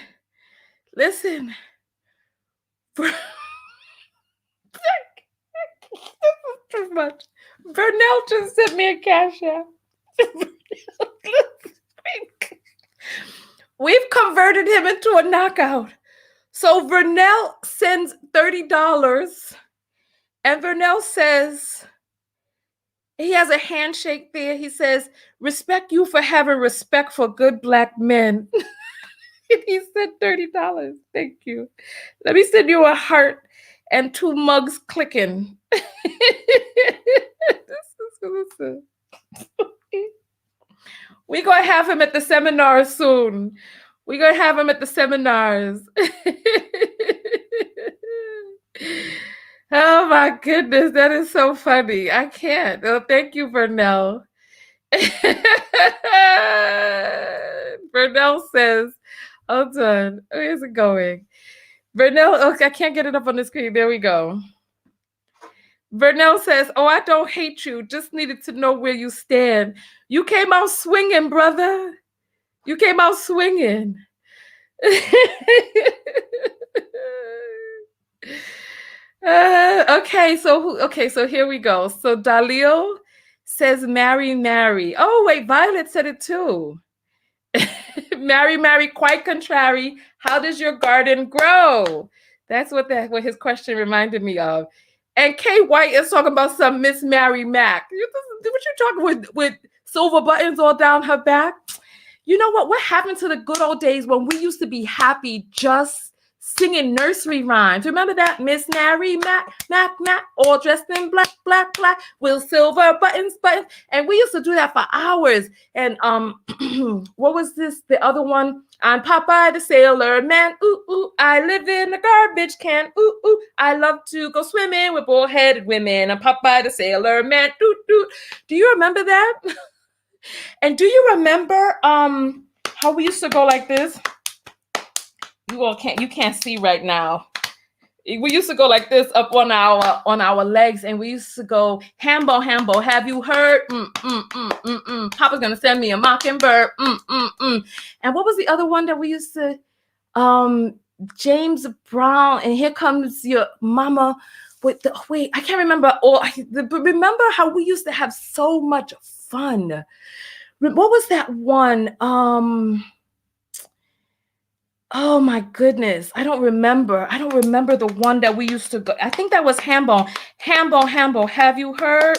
This is too much. Vernell just sent me a Cash App. We've converted him into a knockout. So Vernell sends $30, and Vernell says, he has a handshake there. He says, respect you for having respect for good Black men. He said $30. Thank you. Let me send you a heart and 2 mugs clicking. Listen. We're going to have him at the seminars soon. We're going to have him at the seminars. Oh my goodness, that is so funny. I can't. Oh, thank you, Vernell. Vernell says, hold on, where's it going? Vernell, okay, I can't get it up on the screen. There we go. Vernell says, oh, I don't hate you. Just needed to know where you stand. You came out swinging, brother. You came out swinging. Okay, so here we go. So Dalil says, marry, marry. Oh, wait, Violet said it too. Marry, marry, quite contrary. How does your garden grow? That's what his question reminded me of. And Kay White is talking about some Miss Mary Mac. What you talking with silver buttons all down her back? You know what? What happened to the good old days when we used to be happy just singing nursery rhymes? Remember that? Miss Mary Mac, Mac, Mac, all dressed in black, black, black, with silver buttons, buttons. And we used to do that for hours. And what was this? The other one? I'm Popeye the Sailor Man. Ooh, ooh, I live in a garbage can. Ooh, ooh, I love to go swimming with bull-headed women. I'm Popeye the Sailor Man. Doo, doo. Do you remember that? And do you remember how we used to go like this? You can't see right now. We used to go like this up on our legs, and we used to go, Hambo, Hambo, have you heard? Papa's gonna send me a mockingbird. And what was the other one that we used to? James Brown, and here comes your mama with the wait. I can't remember all. But remember how we used to have so much fun. What was that one? Oh my goodness. I don't remember the one that we used to go. I think that was Hambo. Hambo, Hambo. Have you heard?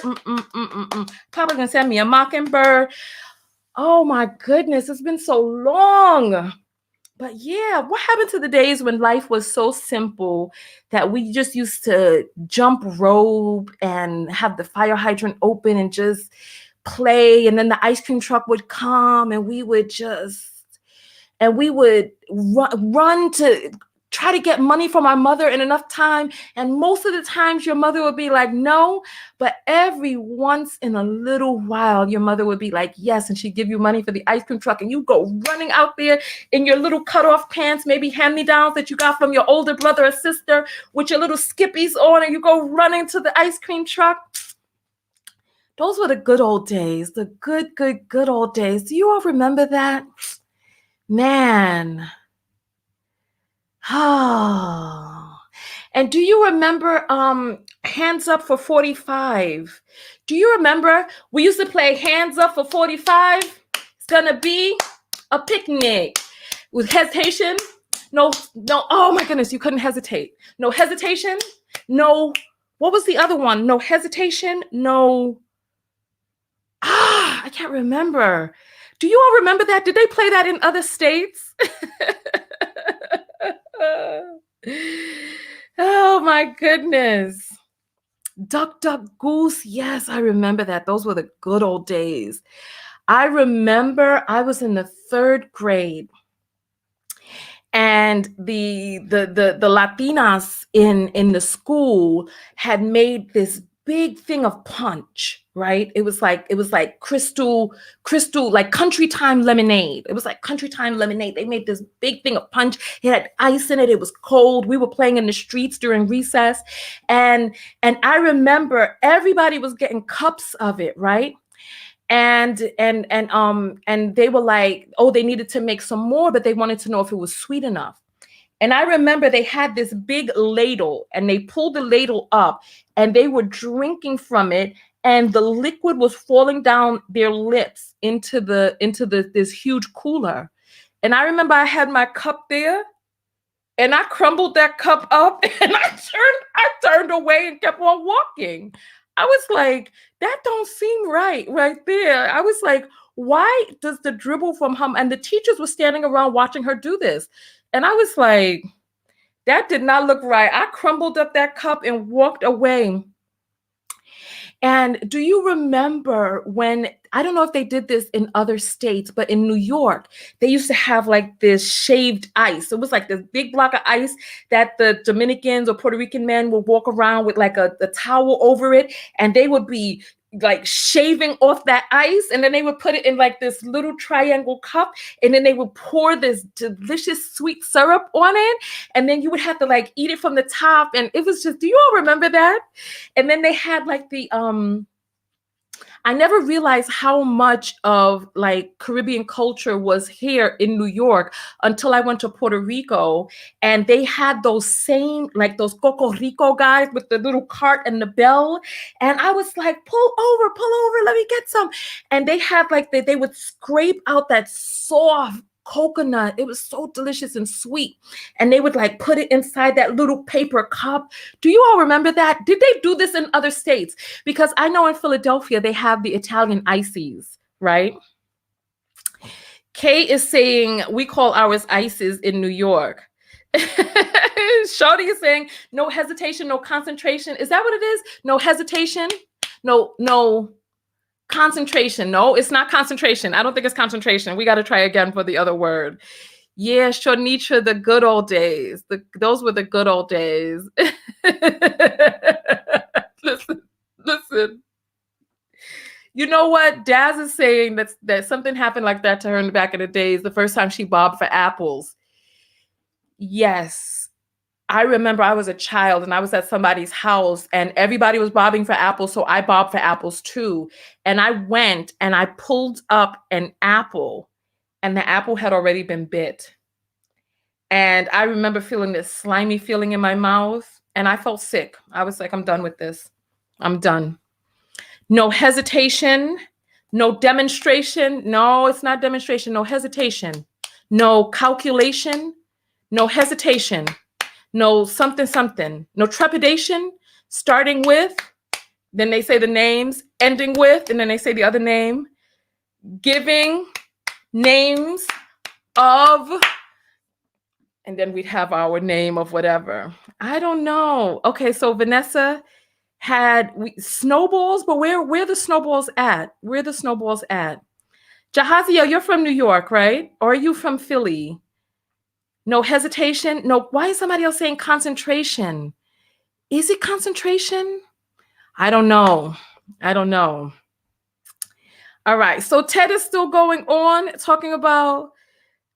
Papa's gonna send me a mockingbird. Oh my goodness. It's been so long. But yeah, what happened to the days when life was so simple that we just used to jump rope and have the fire hydrant open and just play, and then the ice cream truck would come, and we would run to try to get money from our mother in enough time. And most of the times your mother would be like, no, but every once in a little while, your mother would be like, yes. And she'd give you money for the ice cream truck. And you go running out there in your little cutoff pants, maybe hand-me-downs that you got from your older brother or sister with your little skippies on, and you go running to the ice cream truck. Those were the good old days, the good old days. Do you all remember that? Man. Oh. And do you remember Hands Up for 45? Do you remember we used to play Hands Up for 45? It's gonna be a picnic. With hesitation? No, oh my goodness, you couldn't hesitate. No hesitation? No, what was the other one? No hesitation? No. I can't remember. Do you all remember that? Did they play that in other states? Oh my goodness. Duck, Duck, Goose. Yes, I remember that. Those were the good old days. I remember I was in the 3rd grade, and the Latinas in the school had made this big thing of punch, right? It was like crystal, like country time lemonade. It was like country time lemonade. They made this big thing of punch. It had ice in it. It was cold. We were playing in the streets during recess. And I remember everybody was getting cups of it, right? And they were like, oh, they needed to make some more, but they wanted to know if it was sweet enough. And I remember they had this big ladle, and they pulled the ladle up, and they were drinking from it, and the liquid was falling down their lips into this huge cooler. And I remember I had my cup there and I crumbled that cup up and I turned away and kept on walking. I was like, that don't seem right there. I was like, why does the dribble from hum? And the teachers were standing around watching her do this. And I was like, that did not look right. I crumbled up that cup and walked away. And do you remember when, I don't know if they did this in other states, but in New York, they used to have like this shaved ice. It was like this big block of ice that the Dominicans or Puerto Rican men would walk around with like a towel over it, and they would be like shaving off that ice, and then they would put it in like this little triangle cup, and then they would pour this delicious sweet syrup on it, and then you would have to like eat it from the top. And it was just, do you all remember that? And then they had like the I never realized how much of like Caribbean culture was here in New York until I went to Puerto Rico, and they had those same, like those Coco Rico guys with the little cart and the bell. And I was like, pull over, let me get some. And they had like, they would scrape out that soft coconut. It was so delicious and sweet. And they would like put it inside that little paper cup. Do you all remember that? Did they do this in other states? Because I know in Philadelphia, they have the Italian ices, right? Kay is saying we call ours ices in New York. Shorty is saying no hesitation, no concentration. Is that what it is? No hesitation, no concentration. No, it's not concentration. I don't think it's concentration. We got to try again for the other word. Yeah, Shonitra, the good old days. Those were the good old days. Listen. You know what? Daz is saying that something happened like that to her in the back of the days, the first time she bobbed for apples. Yes. I remember I was a child and I was at somebody's house and everybody was bobbing for apples. So I bobbed for apples too. And I went and I pulled up an apple and the apple had already been bit. And I remember feeling this slimy feeling in my mouth and I felt sick. I was like, I'm done with this. I'm done. No hesitation, no demonstration. No, it's not demonstration. No hesitation. No calculation. No hesitation. No something. No trepidation. Starting with, then they say the names, ending with, and then they say the other name. Giving names of, and then we'd have our name of whatever. I don't know. Okay, so Vanessa had snowballs, but where are the snowballs at? Where are the snowballs at? Jahaziel, you're from New York, right? Or are you from Philly? No hesitation. No, why is somebody else saying concentration? Is it concentration? I don't know. All right, so Ted is still going on talking about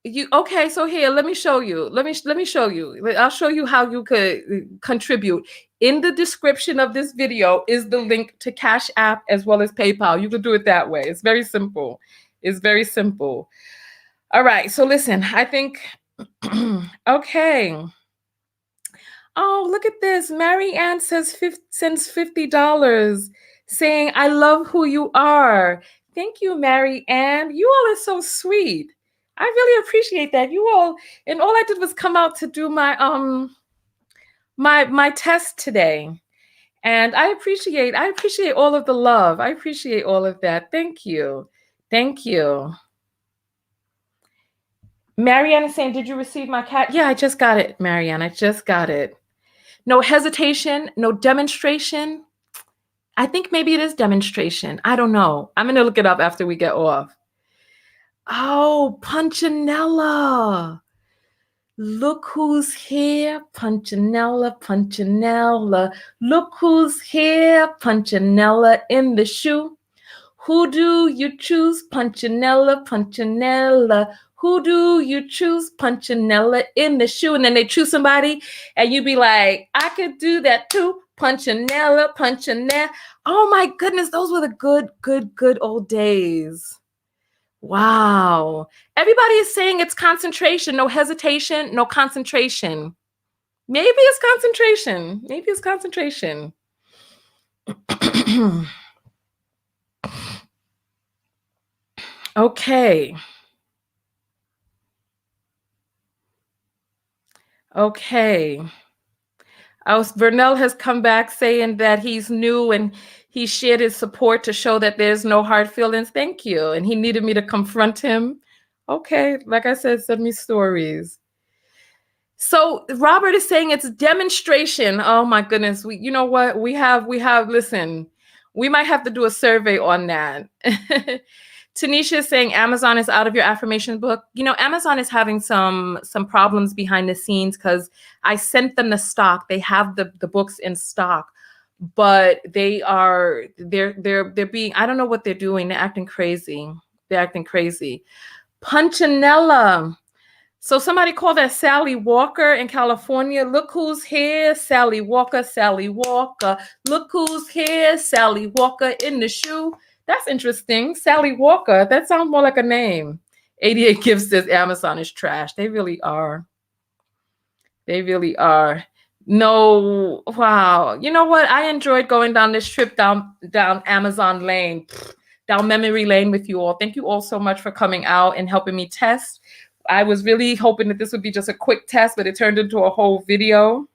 you. Okay, so here, let me show you. Let me show you. I'll show you how you could contribute. In the description of this video is the link to Cash App as well as PayPal. You could do it that way. It's very simple. All right, so listen, I think, okay. Oh, look at this. Mary Ann sends $50 saying, I love who you are. Thank you, Mary Ann. You all are so sweet. I really appreciate that. You all, and all I did was come out to do my my test today. And I appreciate all of the love. I appreciate all of that. Thank you. Marianne is saying, did you receive my cat? Yeah, I just got it, Marianne. I just got it. No hesitation, no demonstration. I think maybe it is demonstration. I don't know. I'm going to look it up after we get off. Oh, Punchinella. Look who's here, Punchinella. Look who's here, Punchinella in the shoe. Who do you choose, Punchinella? Who do you choose, Punchinella in the shoe? And then they choose somebody, and you be like, I could do that too, Punchinella. Oh my goodness, those were the good old days. Wow. Everybody is saying it's concentration, no hesitation, no concentration. Maybe it's concentration. Okay. Okay. Vernell has come back saying that he's new and he shared his support to show that there's no hard feelings. Thank you. And he needed me to confront him. Okay. Like I said, send me stories. So Robert is saying it's demonstration. Oh my goodness. You know what? Listen, we might have to do a survey on that. Tanisha is saying Amazon is out of your affirmation book. You know, Amazon is having some problems behind the scenes because I sent them the stock. They have the books in stock, but they're being, I don't know what they're doing. They're acting crazy. They're acting crazy. Punchinella. So somebody called that Sally Walker in California. Look who's here, Sally Walker, Sally Walker. Look who's here, Sally Walker in the shoe. That's interesting. Sally Walker. That sounds more like a name. 88 Gift says Amazon is trash. They really are. They really are. No, wow. You know what? I enjoyed going down this trip down Amazon lane, down memory lane with you all. Thank you all so much for coming out and helping me test. I was really hoping that this would be just a quick test, but it turned into a whole video.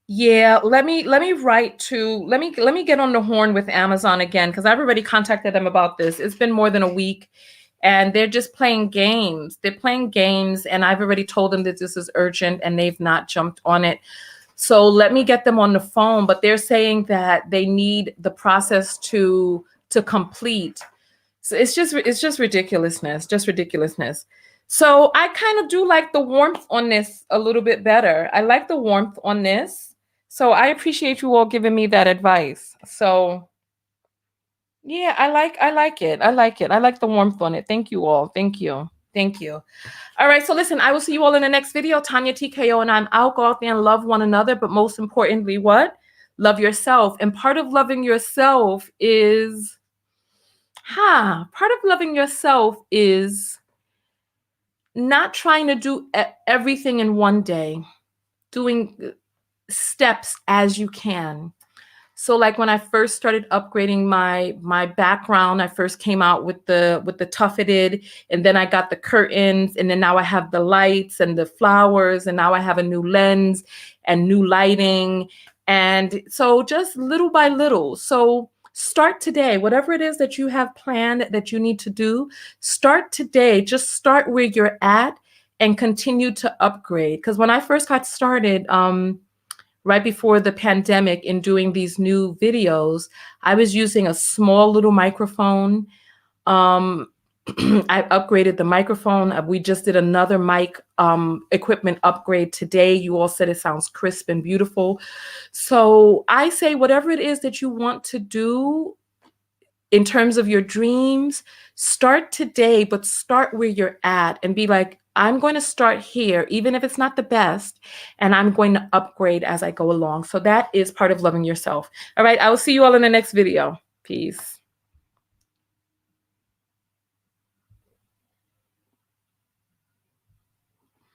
Yeah, let me get on the horn with Amazon again because I've already contacted them about this. It's been more than a week and they're just playing games. They're playing games and I've already told them that this is urgent and they've not jumped on it. So let me get them on the phone, but they're saying that they need the process to complete. So it's just ridiculousness, just ridiculousness. So I kind of do like the warmth on this a little bit better. I like the warmth on this. So I appreciate you all giving me that advice. So yeah, I like it. I like it. I like the warmth on it. Thank you all. Thank you. Thank you. All right. So listen, I will see you all in the next video. Tanya TKO and I'm out. Go out there and love one another. But most importantly, what? Love yourself. And part of loving yourself is part of loving yourself is not trying to do everything in one day, doing steps as you can. So like when I first started upgrading my background, I first came out with the tufted, and then I got the curtains, and then now I have the lights and the flowers, and now I have a new lens and new lighting. And so just little by little. So start today, whatever it is that you have planned that you need to do, start today. Just start where you're at and continue to upgrade. Because when I first got started, right before the pandemic in doing these new videos, I was using a small little microphone. I upgraded the microphone. We just did another mic equipment upgrade today. You all said it sounds crisp and beautiful. So I say whatever it is that you want to do in terms of your dreams, start today, but start where you're at and be like, I'm going to start here, even if it's not the best, and I'm going to upgrade as I go along. So that is part of loving yourself. All right, I will see you all in the next video. Peace.